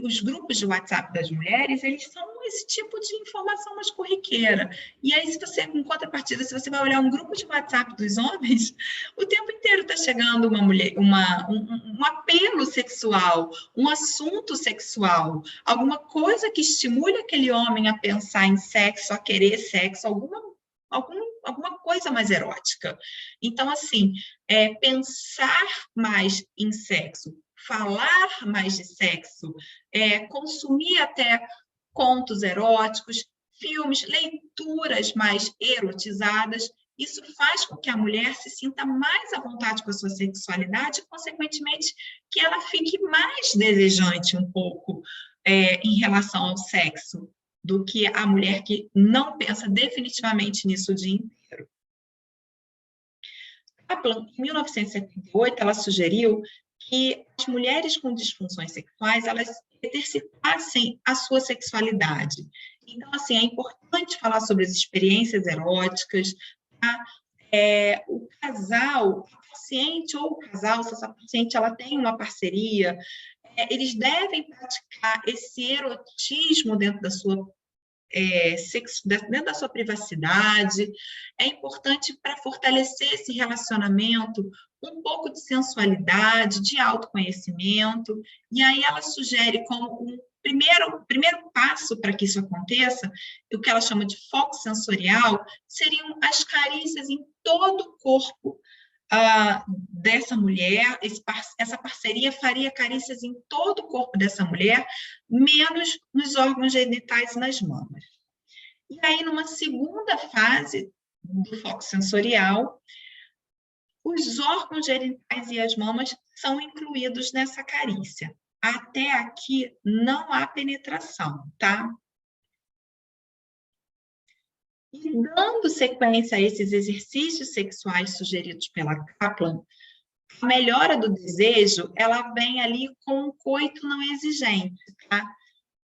os grupos de WhatsApp das mulheres, eles são esse tipo de informação mais corriqueira. E aí, em contrapartida, se você vai olhar um grupo de WhatsApp dos homens, o tempo inteiro está chegando um apelo sexual, um assunto sexual, alguma coisa que estimule aquele homem a pensar em sexo, a querer sexo, alguma coisa mais erótica. Então, assim, pensar mais em sexo, falar mais de sexo, consumir até contos eróticos, filmes, leituras mais erotizadas, isso faz com que a mulher se sinta mais à vontade com a sua sexualidade e, consequentemente, que ela fique mais desejante um pouco em relação ao sexo do que a mulher que não pensa definitivamente nisso o dia inteiro. A Planck, em 1978, ela sugeriu que as mulheres com disfunções sexuais, elas exercitassem a sua sexualidade. Então, assim, é importante falar sobre as experiências eróticas, tá? O casal, a paciente ou o casal, se essa paciente ela tem uma parceria, eles devem praticar esse erotismo dentro da sua dentro da sua privacidade. É importante para fortalecer esse relacionamento um pouco de sensualidade, de autoconhecimento, e aí ela sugere como um primeiro passo para que isso aconteça, o que ela chama de foco sensorial, seriam as carícias em todo o corpo dessa mulher. Essa parceria faria carícias em todo o corpo dessa mulher, menos nos órgãos genitais e nas mamas. E aí, numa segunda fase do foco sensorial, os órgãos genitais e as mamas são incluídos nessa carícia. Até aqui não há penetração, tá? E dando sequência a esses exercícios sexuais sugeridos pela Kaplan, a melhora do desejo, ela vem ali com um coito não exigente, tá?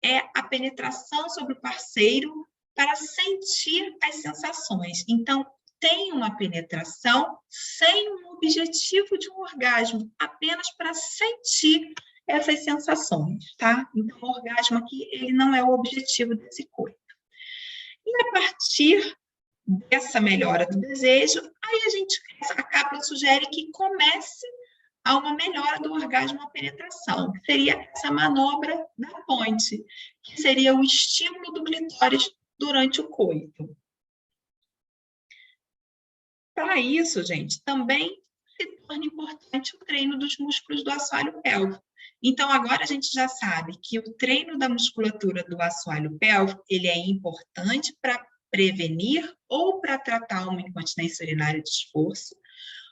É a penetração sobre o parceiro para sentir as sensações. Então, tem uma penetração sem um objetivo de um orgasmo, apenas para sentir essas sensações, tá? Então, o orgasmo aqui, ele não é o objetivo desse coito. E a partir dessa melhora do desejo, aí a Kaplan sugere que comece a uma melhora do orgasmo à penetração, que seria essa manobra da ponte, que seria o estímulo do clitóris durante o coito. Para isso, gente, também se torna importante o treino dos músculos do assoalho pélvico. Então, agora a gente já sabe que o treino da musculatura do assoalho pélvico, ele é importante para prevenir ou para tratar uma incontinência urinária de esforço.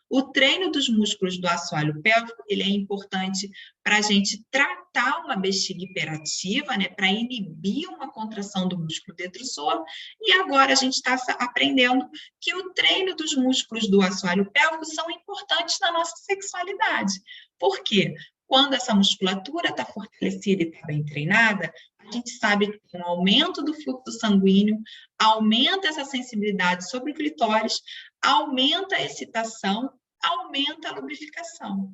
O treino dos músculos do assoalho pélvico, ele é importante para a gente tratar uma bexiga hiperativa, né, para inibir uma contração do músculo detrusor, e agora a gente está aprendendo que o treino dos músculos do assoalho pélvico são importantes na nossa sexualidade. Por quê? Quando essa musculatura está fortalecida e está bem treinada, a gente sabe que tem um aumento do fluxo sanguíneo, aumenta essa sensibilidade sobre o clitóris, aumenta a excitação, aumenta a lubrificação.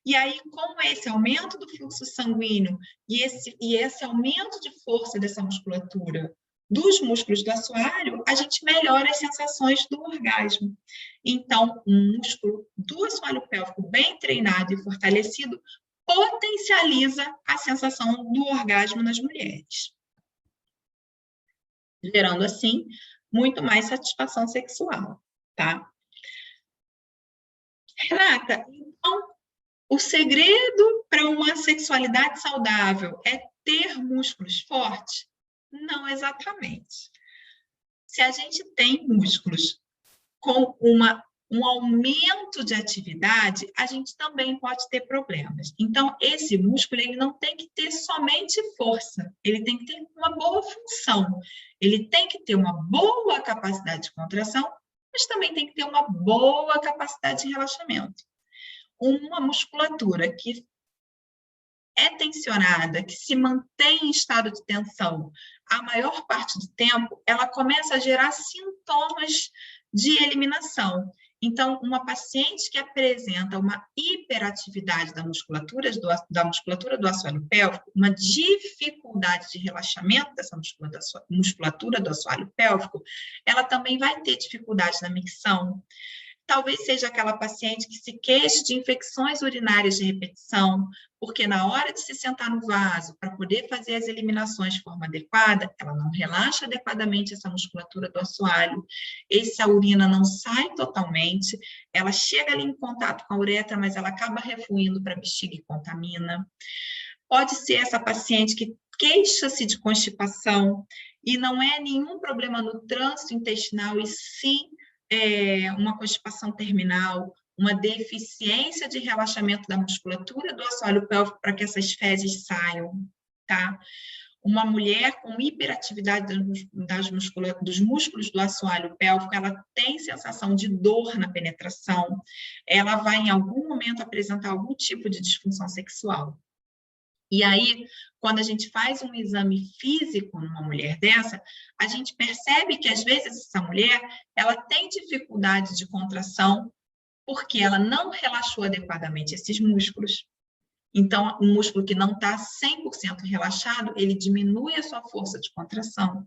E aí, com esse aumento do fluxo sanguíneo e esse aumento de força dessa musculatura dos músculos do assoalho, a gente melhora as sensações do orgasmo. Então, um músculo do assoalho pélvico bem treinado e fortalecido potencializa a sensação do orgasmo nas mulheres, gerando, assim, muito mais satisfação sexual, tá? Renata, então, o segredo para uma sexualidade saudável é ter músculos fortes? Não exatamente. Se a gente tem músculos com um aumento de atividade, a gente também pode ter problemas. Então, esse músculo, ele não tem que ter somente força, ele tem que ter uma boa função, ele tem que ter uma boa capacidade de contração, mas também tem que ter uma boa capacidade de relaxamento. Uma musculatura que é tensionada, que se mantém em estado de tensão a maior parte do tempo, ela começa a gerar sintomas de eliminação. Então, uma paciente que apresenta uma hiperatividade da musculatura do assoalho pélvico, uma dificuldade de relaxamento dessa musculatura do assoalho pélvico, ela também vai ter dificuldade na micção. Talvez seja aquela paciente que se queixe de infecções urinárias de repetição, porque na hora de se sentar no vaso para poder fazer as eliminações de forma adequada, ela não relaxa adequadamente essa musculatura do assoalho, essa urina não sai totalmente, ela chega ali em contato com a uretra, mas ela acaba refluindo para a bexiga e contamina. Pode ser essa paciente que queixa-se de constipação e não é nenhum problema no trânsito intestinal, e sim uma constipação terminal, uma deficiência de relaxamento da musculatura do assoalho pélvico para que essas fezes saiam, tá? Uma mulher com hiperatividade dos músculos do assoalho pélvico, ela tem sensação de dor na penetração, ela vai em algum momento apresentar algum tipo de disfunção sexual. E aí, quando a gente faz um exame físico numa mulher dessa, a gente percebe que, às vezes, essa mulher, ela tem dificuldade de contração porque ela não relaxou adequadamente esses músculos. Então, um músculo que não está 100% relaxado, ele diminui a sua força de contração.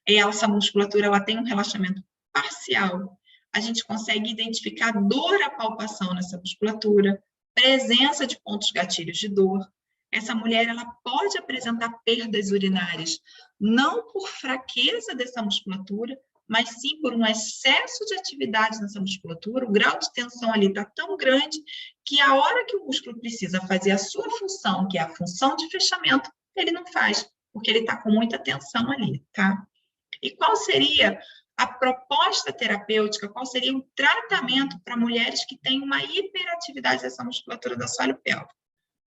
E essa musculatura, ela tem um relaxamento parcial. A gente consegue identificar dor à palpação nessa musculatura, presença de pontos gatilhos de dor. Essa mulher, ela pode apresentar perdas urinárias, não por fraqueza dessa musculatura, mas sim por um excesso de atividade nessa musculatura. O grau de tensão ali está tão grande que a hora que o músculo precisa fazer a sua função, que é a função de fechamento, ele não faz, porque ele está com muita tensão ali, tá? E qual seria a proposta terapêutica, qual seria o tratamento para mulheres que têm uma hiperatividade dessa musculatura do assoalho pélvico?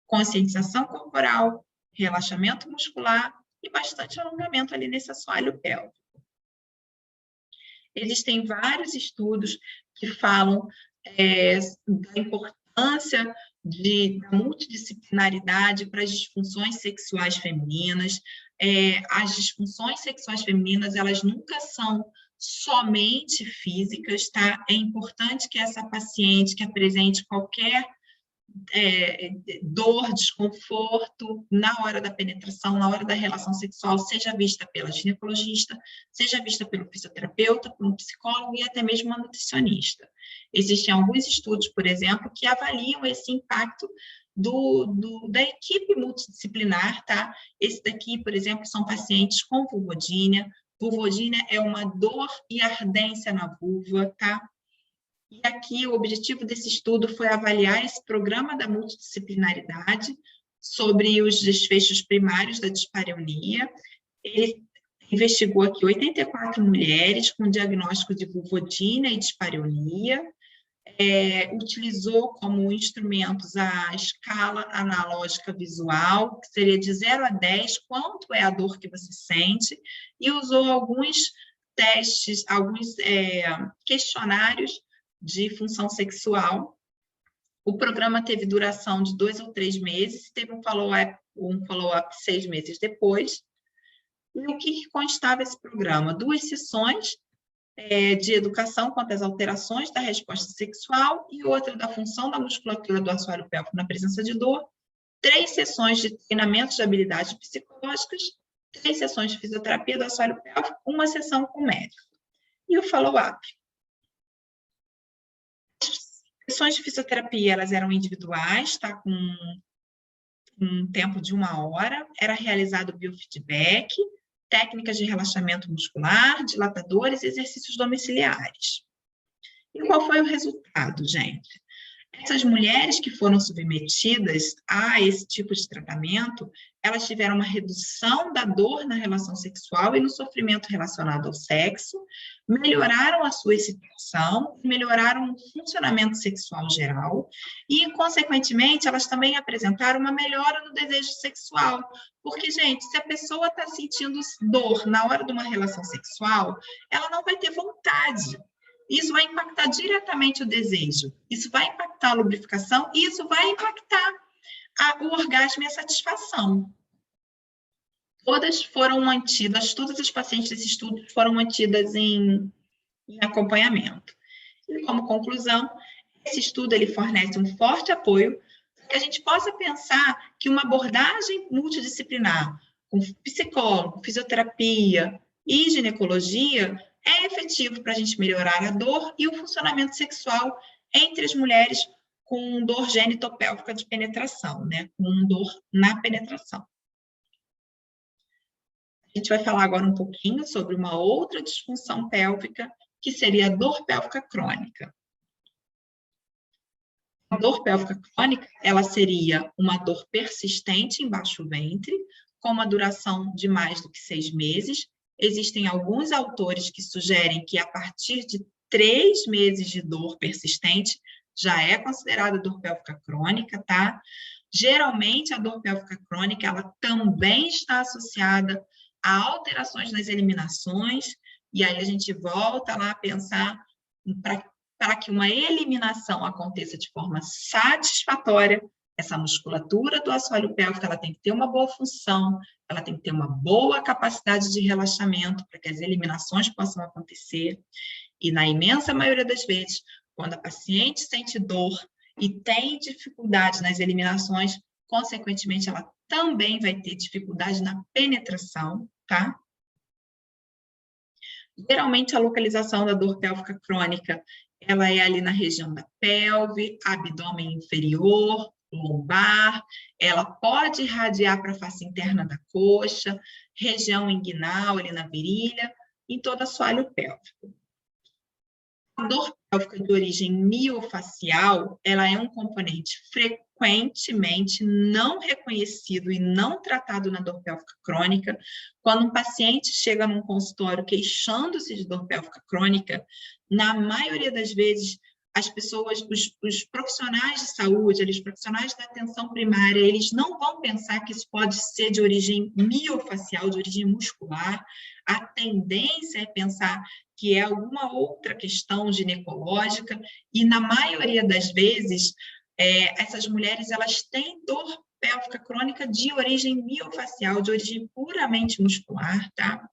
conscientização corporal, relaxamento muscular e bastante alongamento ali nesse assoalho pélvico. Existem vários estudos que falam da importância da multidisciplinaridade para as disfunções sexuais femininas. As disfunções sexuais femininas, elas nunca são somente físicas, tá? É importante que essa paciente que apresente qualquer dor, desconforto na hora da penetração, na hora da relação sexual, seja vista pela ginecologista, seja vista pelo fisioterapeuta, por um psicólogo e até mesmo uma nutricionista. Existem alguns estudos, por exemplo, que avaliam esse impacto da equipe multidisciplinar, tá? Esse daqui, por exemplo, são pacientes com vulvodínia. Vulvodínia é uma dor e ardência na vulva, tá? E aqui o objetivo desse estudo foi avaliar esse programa da multidisciplinaridade sobre os desfechos primários da dispareunia. Ele investigou aqui 84 mulheres com diagnóstico de vulvodínia e dispareunia, utilizou como instrumentos a escala analógica visual, que seria de 0 a 10, quanto é a dor que você sente, e usou alguns testes, alguns questionários de função sexual. O programa teve duração de 2 ou 3 meses, teve um follow-up 6 meses depois. E o que constava esse programa? 2 sessões de educação quanto às alterações da resposta sexual e outra da função da musculatura do assoalho pélvico na presença de dor, 3 sessões de treinamento de habilidades psicológicas, 3 sessões de fisioterapia do assoalho pélvico, 1 sessão com médico. E o follow-up? As sessões de fisioterapia, elas eram individuais, tá? Com um tempo de 1 hora, era realizado biofeedback, técnicas de relaxamento muscular, dilatadores e exercícios domiciliares. E qual foi o resultado, gente? Essas mulheres que foram submetidas a esse tipo de tratamento, elas tiveram uma redução da dor na relação sexual e no sofrimento relacionado ao sexo, melhoraram a sua excitação, melhoraram o funcionamento sexual geral e, consequentemente, elas também apresentaram uma melhora no desejo sexual. Porque, gente, se a pessoa está sentindo dor na hora de uma relação sexual, ela não vai ter vontade. Isso vai impactar diretamente o desejo, isso vai impactar a lubrificação e isso vai impactar o orgasmo e a satisfação. Todas foram mantidas, todas as pacientes desse estudo foram mantidas em acompanhamento. E como conclusão, esse estudo ele fornece um forte apoio para que a gente possa pensar que uma abordagem multidisciplinar, com psicólogo, fisioterapia e ginecologia, é efetivo para a gente melhorar a dor e o funcionamento sexual entre as mulheres com dor genitopélvica de penetração, né? Com dor na penetração. A gente vai falar agora um pouquinho sobre uma outra disfunção pélvica, que seria a dor pélvica crônica. A dor pélvica crônica, ela seria uma dor persistente embaixo do ventre, com uma duração de mais do que 6 meses. Existem alguns autores que sugerem que a partir de 3 meses de dor persistente já é considerada dor pélvica crônica, tá? Geralmente, a dor pélvica crônica, ela também está associada a alterações nas eliminações, e aí a gente volta lá a pensar para que uma eliminação aconteça de forma satisfatória, essa musculatura do assoalho pélvico, ela tem que ter uma boa função, ela tem que ter uma boa capacidade de relaxamento para que as eliminações possam acontecer. E na imensa maioria das vezes, quando a paciente sente dor e tem dificuldade nas eliminações, consequentemente, ela também vai ter dificuldade na penetração, tá? Geralmente, a localização da dor pélvica crônica, ela é ali na região da pelve, abdômen inferior, lombar, ela pode irradiar para a face interna da coxa, região inguinal, ali na virilha, em todo o assoalho pélvico. A dor pélvica de origem miofacial, ela é um componente frequentemente não reconhecido e não tratado na dor pélvica crônica. Quando um paciente chega num consultório queixando-se de dor pélvica crônica, na maioria das vezes, as pessoas, os profissionais de saúde, os profissionais da atenção primária, eles não vão pensar que isso pode ser de origem miofacial, de origem muscular. A tendência é pensar que é alguma outra questão ginecológica, e na maioria das vezes, essas mulheres, elas têm dor pélvica crônica de origem miofacial, de origem puramente muscular, tá?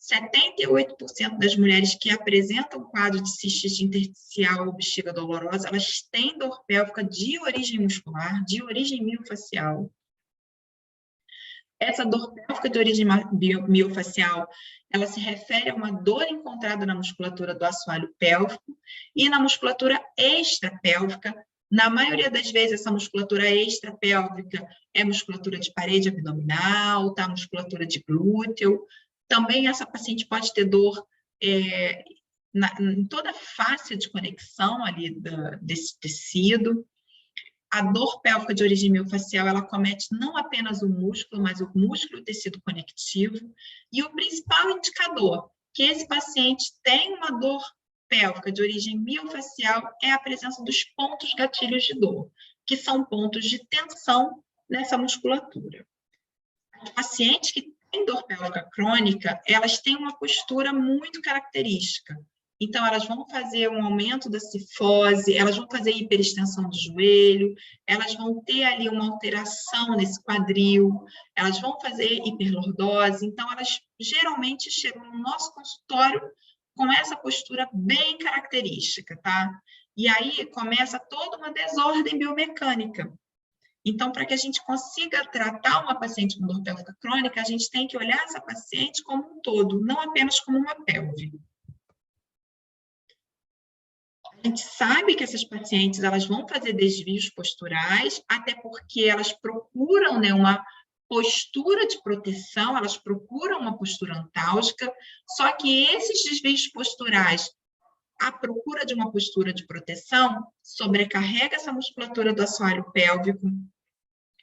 78% das mulheres que apresentam quadro de cistite intersticial ou bexiga dolorosa, elas têm dor pélvica de origem muscular, de origem miofacial. Essa dor pélvica de origem miofacial, ela se refere a uma dor encontrada na musculatura do assoalho pélvico e na musculatura extrapélvica. Na maioria das vezes, essa musculatura extrapélvica é musculatura de parede abdominal, tá? Musculatura de glúteo. Também essa paciente pode ter dor em toda a face de conexão ali desse tecido. A dor pélvica de origem miofacial, ela comete não apenas o músculo, mas o músculo e o tecido conectivo. E o principal indicador que esse paciente tem uma dor pélvica de origem miofacial é a presença dos pontos gatilhos de dor, que são pontos de tensão nessa musculatura. As pacientes que têm dor pélvica crônica, elas têm uma postura muito característica. Então, elas vão fazer um aumento da cifose, elas vão fazer hiperextensão do joelho, elas vão ter ali uma alteração nesse quadril, elas vão fazer hiperlordose. Então, elas geralmente chegam no nosso consultório com essa postura bem característica, tá? E aí começa toda uma desordem biomecânica. Então, para que a gente consiga tratar uma paciente com dor pélvica crônica, a gente tem que olhar essa paciente como um todo, não apenas como uma pelve. A gente sabe que essas pacientes, elas vão fazer desvios posturais, até porque elas procuram, né, uma postura de proteção, elas procuram uma postura antálgica, só que esses desvios posturais, a procura de uma postura de proteção, sobrecarrega essa musculatura do assoalho pélvico.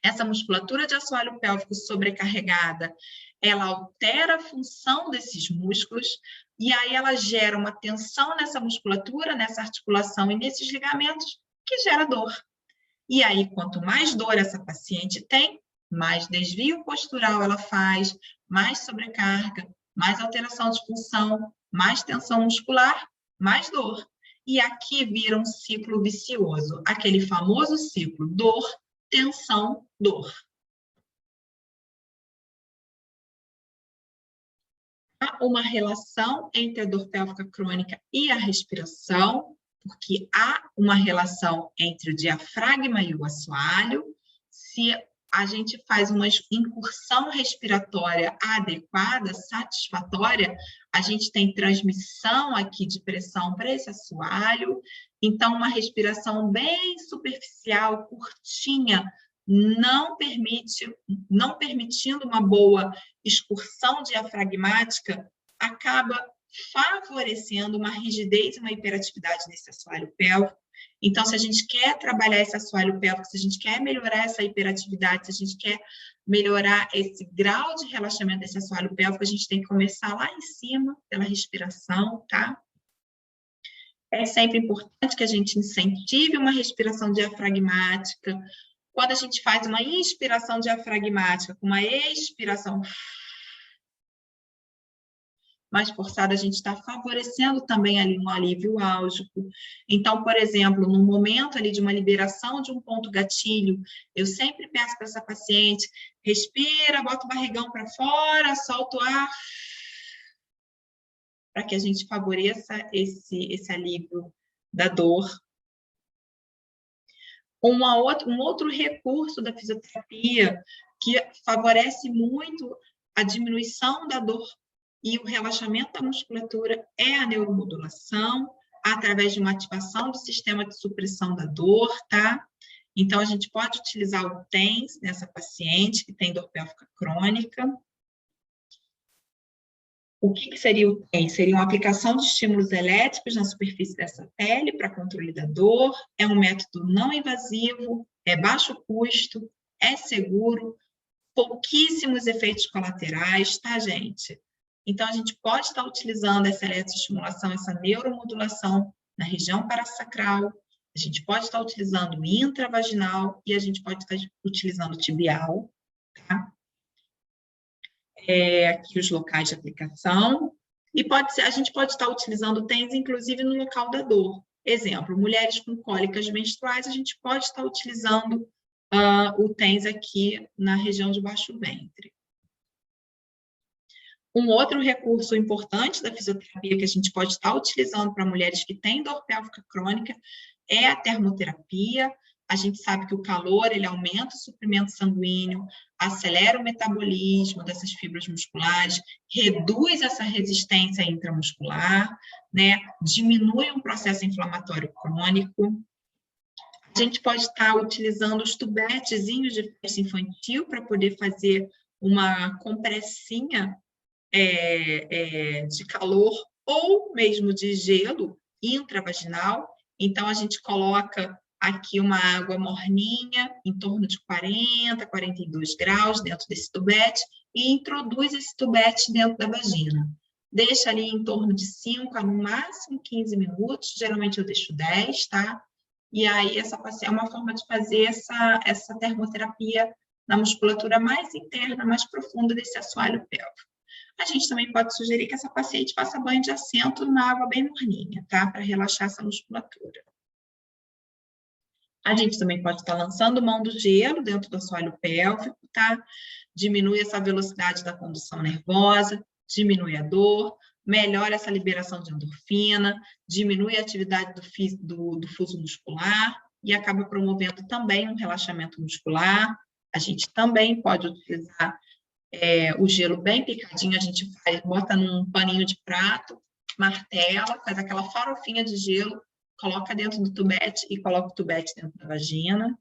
Essa musculatura de assoalho pélvico sobrecarregada, ela altera a função desses músculos, e aí ela gera uma tensão nessa musculatura, nessa articulação e nesses ligamentos, que gera dor. E aí, quanto mais dor essa paciente tem, mais desvio postural ela faz, mais sobrecarga, mais alteração de função, mais tensão muscular, mais dor. E aqui vira um ciclo vicioso, aquele famoso ciclo dor, tensão, dor. Há uma relação entre a dor pélvica crônica e a respiração, porque há uma relação entre o diafragma e o assoalho. Se a gente faz uma incursão respiratória adequada, satisfatória, a gente tem transmissão aqui de pressão para esse assoalho. Então, uma respiração bem superficial, curtinha, não permitindo uma boa excursão diafragmática, acaba favorecendo uma rigidez e uma hiperatividade nesse assoalho pélvico. Então, se a gente quer trabalhar esse assoalho pélvico, se a gente quer melhorar essa hiperatividade, se a gente quer melhorar esse grau de relaxamento desse assoalho pélvico, a gente tem que começar lá em cima, pela respiração, tá? É sempre importante que a gente incentive uma respiração diafragmática. Quando a gente faz uma inspiração diafragmática com uma expiração mais forçada, a gente está favorecendo também ali um alívio álgico. Então, por exemplo, no momento ali de uma liberação de um ponto gatilho, eu sempre peço para essa paciente, respira, bota o barrigão para fora, solta o ar, para que a gente favoreça esse alívio da dor. Um outro recurso da fisioterapia que favorece muito a diminuição da dor e o relaxamento da musculatura é a neuromodulação, através de uma ativação do sistema de supressão da dor, tá? Então, a gente pode utilizar o TENS nessa paciente que tem dor pélvica crônica. O que seria o TENS? Seria uma aplicação de estímulos elétricos na superfície dessa pele para controle da dor, é um método não invasivo, é baixo custo, é seguro, pouquíssimos efeitos colaterais, tá, gente? Então, a gente pode estar utilizando essa eletroestimulação, essa neuromodulação na região parasacral, a gente pode estar utilizando intravaginal e a gente pode estar utilizando tibial, tá? Aqui os locais de aplicação. E a gente pode estar utilizando o TENS, inclusive, no local da dor. Exemplo, mulheres com cólicas menstruais, a gente pode estar utilizando o TENS aqui na região de baixo ventre. Um outro recurso importante da fisioterapia que a gente pode estar utilizando para mulheres que têm dor pélvica crônica é a termoterapia. A gente sabe que o calor, ele aumenta o suprimento sanguíneo, acelera o metabolismo dessas fibras musculares, reduz essa resistência intramuscular, né? Diminui um processo inflamatório crônico. A gente pode estar utilizando os tubetezinhos de festa infantil para poder fazer uma compressinha de calor ou mesmo de gelo intravaginal. Então, a gente coloca aqui uma água morninha, em torno de 40, 42 graus dentro desse tubete e introduz esse tubete dentro da vagina. Deixa ali em torno de 5 a, no máximo, 15 minutos. Geralmente, eu deixo 10, tá? E aí, essa é uma forma de fazer essa termoterapia na musculatura mais interna, mais profunda desse assoalho pélvico. A gente também pode sugerir que essa paciente faça banho de assento numa água bem morninha, tá? Para relaxar essa musculatura. A gente também pode estar lançando mão do gelo dentro do assoalho pélvico, tá? Diminui essa velocidade da condução nervosa, diminui a dor, melhora essa liberação de endorfina, diminui a atividade do fuso muscular e acaba promovendo também um relaxamento muscular. A gente também pode utilizar o gelo bem picadinho, a gente bota num paninho de prato, martela, faz aquela farofinha de gelo, coloca dentro do tubete e coloca o tubete dentro da vagina.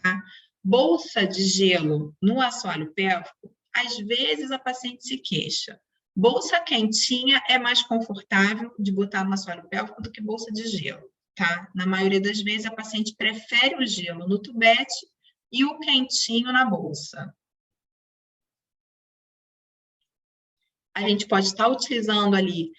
Tá? Bolsa de gelo no assoalho pélvico, às vezes a paciente se queixa. Bolsa quentinha é mais confortável de botar no assoalho pélvico do que bolsa de gelo. Tá? Na maioria das vezes, a paciente prefere o gelo no tubete e o quentinho na bolsa. A gente pode estar utilizando ali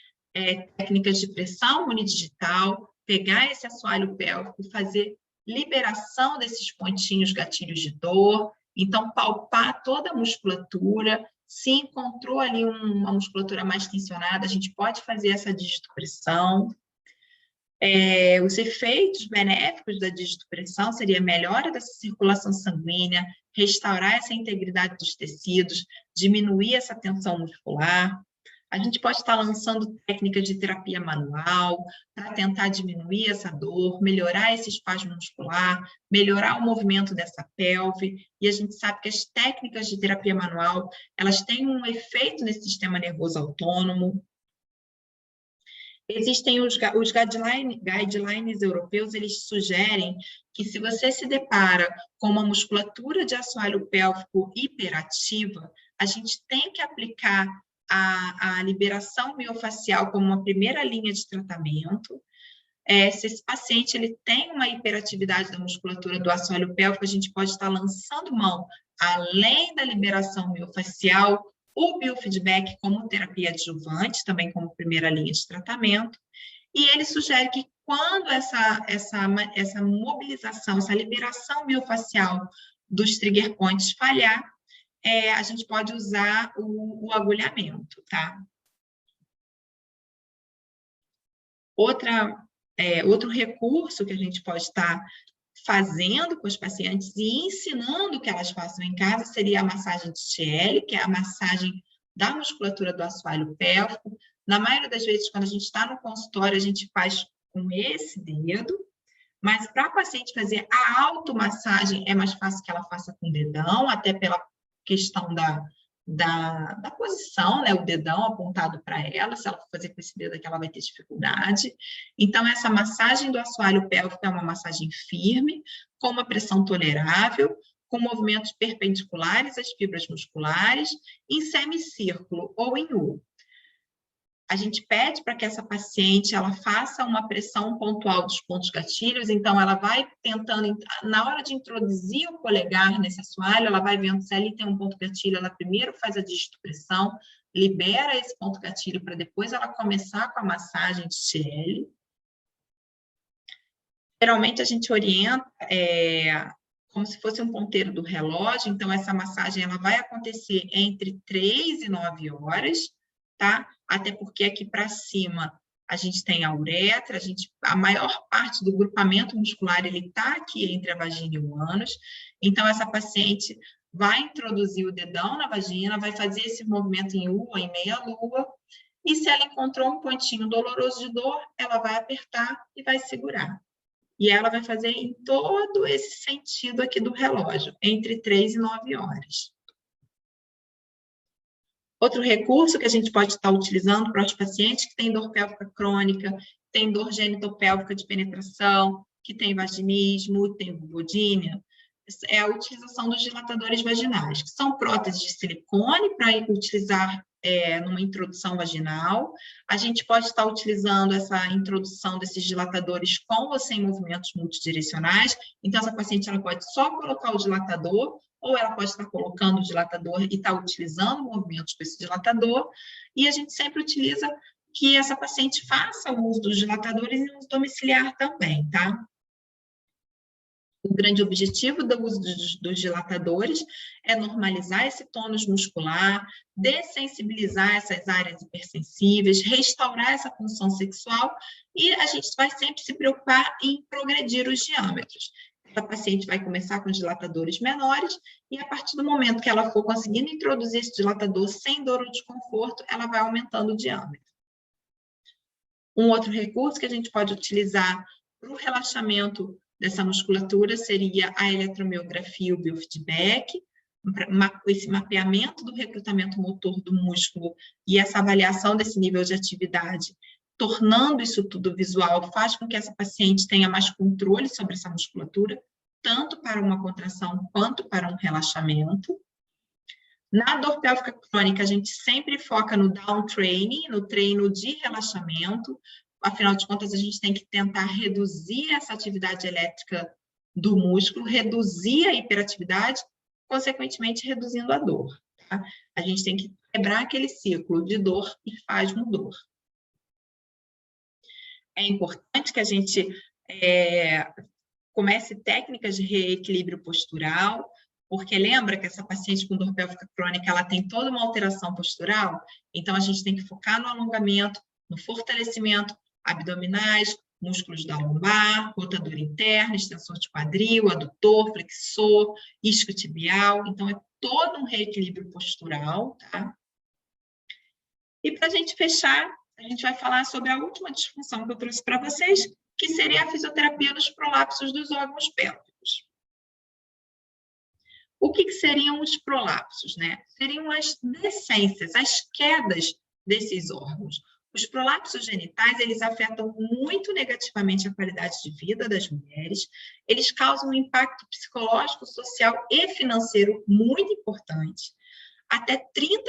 técnicas de pressão unidigital, pegar esse assoalho pélvico, fazer liberação desses pontinhos gatilhos de dor, então palpar toda a musculatura. Se encontrou ali uma musculatura mais tensionada, a gente pode fazer essa digitopressão. Os efeitos benéficos da digitopressão seria a melhora dessa circulação sanguínea, restaurar essa integridade dos tecidos, diminuir essa tensão muscular. A gente pode estar lançando técnicas de terapia manual para tentar diminuir essa dor, melhorar esse espasmo muscular, melhorar o movimento dessa pelve. E a gente sabe que as técnicas de terapia manual, elas têm um efeito nesse sistema nervoso autônomo. Existem os guidelines europeus, eles sugerem que se você se depara com uma musculatura de assoalho pélvico hiperativa, a gente tem que aplicar a liberação miofascial como uma primeira linha de tratamento. Se esse paciente ele tem uma hiperatividade da musculatura do assoalho pélvico, a gente pode estar lançando mão, além da liberação miofascial, o biofeedback como terapia adjuvante, também como primeira linha de tratamento, e ele sugere que quando essa mobilização, essa liberação miofascial dos trigger points falhar, a gente pode usar o agulhamento, tá? Outro recurso que a gente pode estar fazendo com os pacientes e ensinando que elas façam em casa seria a massagem de TL, que é a massagem da musculatura do assoalho pélvico. Na maioria das vezes, quando a gente está no consultório, a gente faz com esse dedo, mas para a paciente fazer a automassagem, é mais fácil que ela faça com o dedão, até pela questão da posição, né? O dedão apontado para ela, se ela for fazer com esse dedo aqui, ela vai ter dificuldade. Então, essa massagem do assoalho pélvico é uma massagem firme, com uma pressão tolerável, com movimentos perpendiculares às fibras musculares, em semicírculo ou em U. A gente pede para que essa paciente ela faça uma pressão pontual dos pontos gatilhos, então ela vai tentando, na hora de introduzir o polegar nesse assoalho, ela vai vendo se ali tem um ponto gatilho, ela primeiro faz a digitopressão, libera esse ponto gatilho para depois ela começar com a massagem de TL. Geralmente, a gente orienta como se fosse um ponteiro do relógio, então, essa massagem ela vai acontecer entre 3 e 9 horas, tá? Até porque aqui para cima a gente tem a uretra, a maior parte do grupamento muscular ele está aqui entre a vagina e o ânus, então, essa paciente vai introduzir o dedão na vagina, vai fazer esse movimento em lua, em meia-lua, e se ela encontrou um pontinho doloroso de dor, ela vai apertar e vai segurar. E ela vai fazer em todo esse sentido aqui do relógio, entre 3 e 9 horas. Outro recurso que a gente pode estar utilizando para os pacientes que têm dor pélvica crônica, tem dor genitopélvica de penetração, que tem vaginismo, tem vulvodínia, é a utilização dos dilatadores vaginais, que são próteses de silicone para utilizar numa introdução vaginal. A gente pode estar utilizando essa introdução desses dilatadores com ou sem movimentos multidirecionais. Então, essa paciente ela pode só colocar o dilatador, ou ela pode estar colocando o dilatador e estar utilizando movimentos com esse dilatador. E a gente sempre utiliza que essa paciente faça o uso dos dilatadores em uso domiciliar também, tá? O grande objetivo do uso dos dilatadores é normalizar esse tônus muscular, dessensibilizar essas áreas hipersensíveis, restaurar essa função sexual e a gente vai sempre se preocupar em progredir os diâmetros. A paciente vai começar com dilatadores menores e a partir do momento que ela for conseguindo introduzir esse dilatador sem dor ou desconforto, ela vai aumentando o diâmetro. Um outro recurso que a gente pode utilizar para o relaxamento dessa musculatura seria a eletromiografia e o biofeedback, esse mapeamento do recrutamento motor do músculo e essa avaliação desse nível de atividade, tornando isso tudo visual, faz com que essa paciente tenha mais controle sobre essa musculatura, tanto para uma contração quanto para um relaxamento. Na dor pélvica crônica, a gente sempre foca no down training, no treino de relaxamento. Afinal de contas, a gente tem que tentar reduzir essa atividade elétrica do músculo, reduzir a hiperatividade, consequentemente reduzindo a dor. Tá? A gente tem que quebrar aquele ciclo de dor e faz-dor. É importante que a gente comece técnicas de reequilíbrio postural, porque lembra que essa paciente com dor pélvica crônica, ela tem toda uma alteração postural, então a gente tem que focar no alongamento, no fortalecimento, abdominais, músculos da lombar, rotador interno, extensor de quadril, adutor, flexor, isquiotibial, então é todo um reequilíbrio postural, tá? E para a gente fechar, a gente vai falar sobre a última disfunção que eu trouxe para vocês, que seria a fisioterapia dos prolapsos dos órgãos pélvicos. O que seriam os prolapsos, né? Seriam as descências, as quedas desses órgãos. Os prolapsos genitais, eles afetam muito negativamente a qualidade de vida das mulheres, eles causam um impacto psicológico, social e financeiro muito importante. Até 30%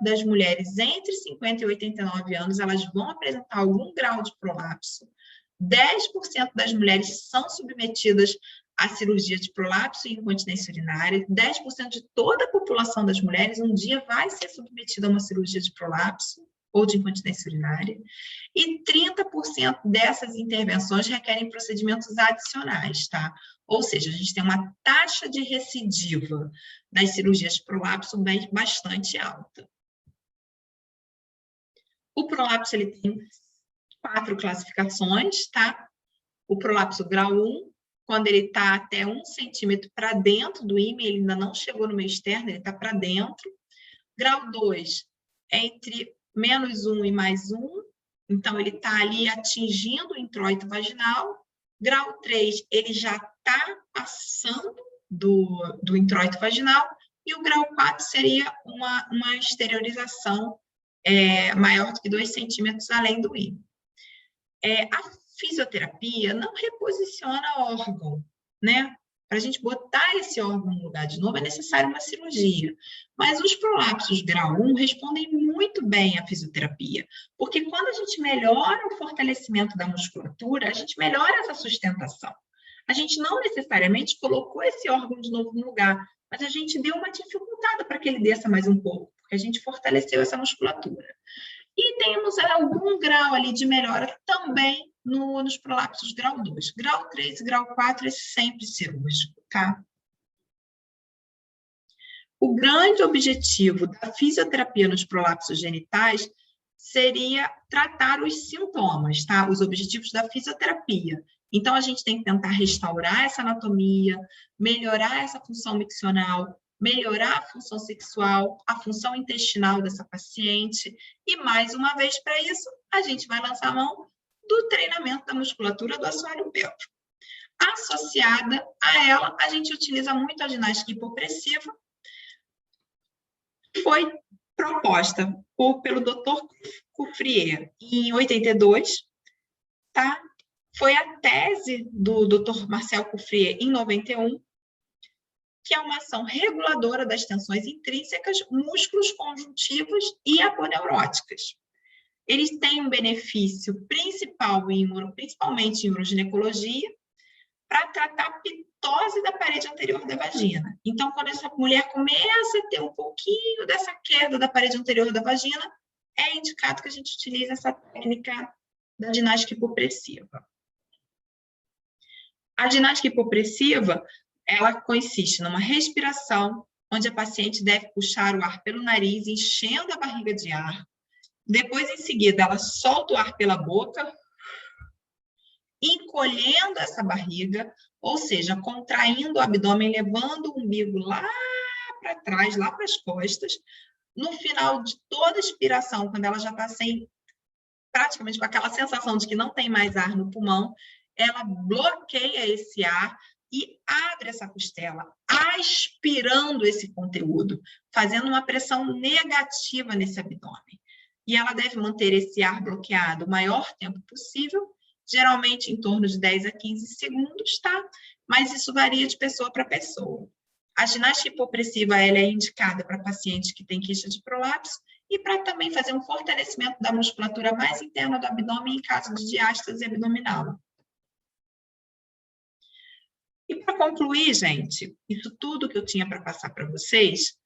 das mulheres entre 50 e 89 anos, elas vão apresentar algum grau de prolapso. 10% das mulheres são submetidas à cirurgia de prolapso e incontinência urinária. 10% de toda a população das mulheres um dia vai ser submetida a uma cirurgia de prolapso ou de incontinência urinária. E 30% dessas intervenções requerem procedimentos adicionais, tá? Ou seja, a gente tem uma taxa de recidiva das cirurgias de prolapso bastante alta. O prolapso ele tem 4 classificações, tá? O prolapso grau 1, quando ele está até 1 centímetro para dentro do ímen, ele ainda não chegou no meio externo, ele está para dentro. Grau 2 é entre -1 e +1, então ele está ali atingindo o introito vaginal. Grau 3, ele já está passando do introito vaginal. E o grau 4 seria uma exteriorização maior do que 2 centímetros além do ímen. A fisioterapia não reposiciona órgão, né? Para a gente botar esse órgão no lugar de novo, é necessário uma cirurgia. Mas os prolapsos grau 1 respondem muito bem à fisioterapia, porque quando a gente melhora o fortalecimento da musculatura, a gente melhora essa sustentação. A gente não necessariamente colocou esse órgão de novo no lugar, mas a gente deu uma dificultada para que ele desça mais um pouco, porque a gente fortaleceu essa musculatura. E temos algum grau ali de melhora também nos prolapsos grau 2. Grau 3 e grau 4 é sempre cirúrgico, tá? O grande objetivo da fisioterapia nos prolapsos genitais seria tratar os sintomas, tá? Os objetivos da fisioterapia. Então, a gente tem que tentar restaurar essa anatomia, melhorar essa função miccional, melhorar a função sexual, a função intestinal dessa paciente. E, mais uma vez, para isso, a gente vai lançar a mão do treinamento da musculatura do assoalho pélvico. Associada a ela, a gente utiliza muito a ginástica hipopressiva, que foi proposta pelo Dr. Coufrier em 82, tá? Foi a tese do Dr. Marcel Coufrier em 91, que é uma ação reguladora das tensões intrínsecas, músculos conjuntivos e aponeuróticas. Eles têm um benefício principalmente em uroginecologia, para tratar a pitose da parede anterior da vagina. Então, quando essa mulher começa a ter um pouquinho dessa queda da parede anterior da vagina, é indicado que a gente utilize essa técnica da ginástica hipopressiva. A ginástica hipopressiva, ela consiste numa respiração, onde a paciente deve puxar o ar pelo nariz, enchendo a barriga de ar. Depois, em seguida, ela solta o ar pela boca, encolhendo essa barriga, ou seja, contraindo o abdômen, levando o umbigo lá para trás, lá para as costas. No final de toda a expiração, quando ela já está praticamente com aquela sensação de que não tem mais ar no pulmão, ela bloqueia esse ar e abre essa costela, aspirando esse conteúdo, fazendo uma pressão negativa nesse abdômen. E ela deve manter esse ar bloqueado o maior tempo possível, geralmente em torno de 10 a 15 segundos, tá? Mas isso varia de pessoa para pessoa. A ginástica hipopressiva ela é indicada para pacientes que têm queixa de prolapso e para também fazer um fortalecimento da musculatura mais interna do abdômen em caso de diástase abdominal. E para concluir, gente, isso tudo que eu tinha para passar para vocês,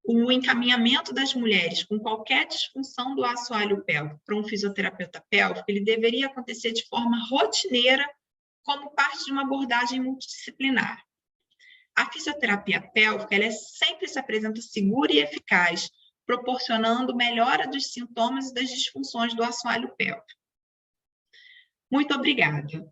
o encaminhamento das mulheres com qualquer disfunção do assoalho pélvico para um fisioterapeuta pélvico, ele deveria acontecer de forma rotineira, como parte de uma abordagem multidisciplinar. A fisioterapia pélvica, ela sempre se apresenta segura e eficaz, proporcionando melhora dos sintomas e das disfunções do assoalho pélvico. Muito obrigada.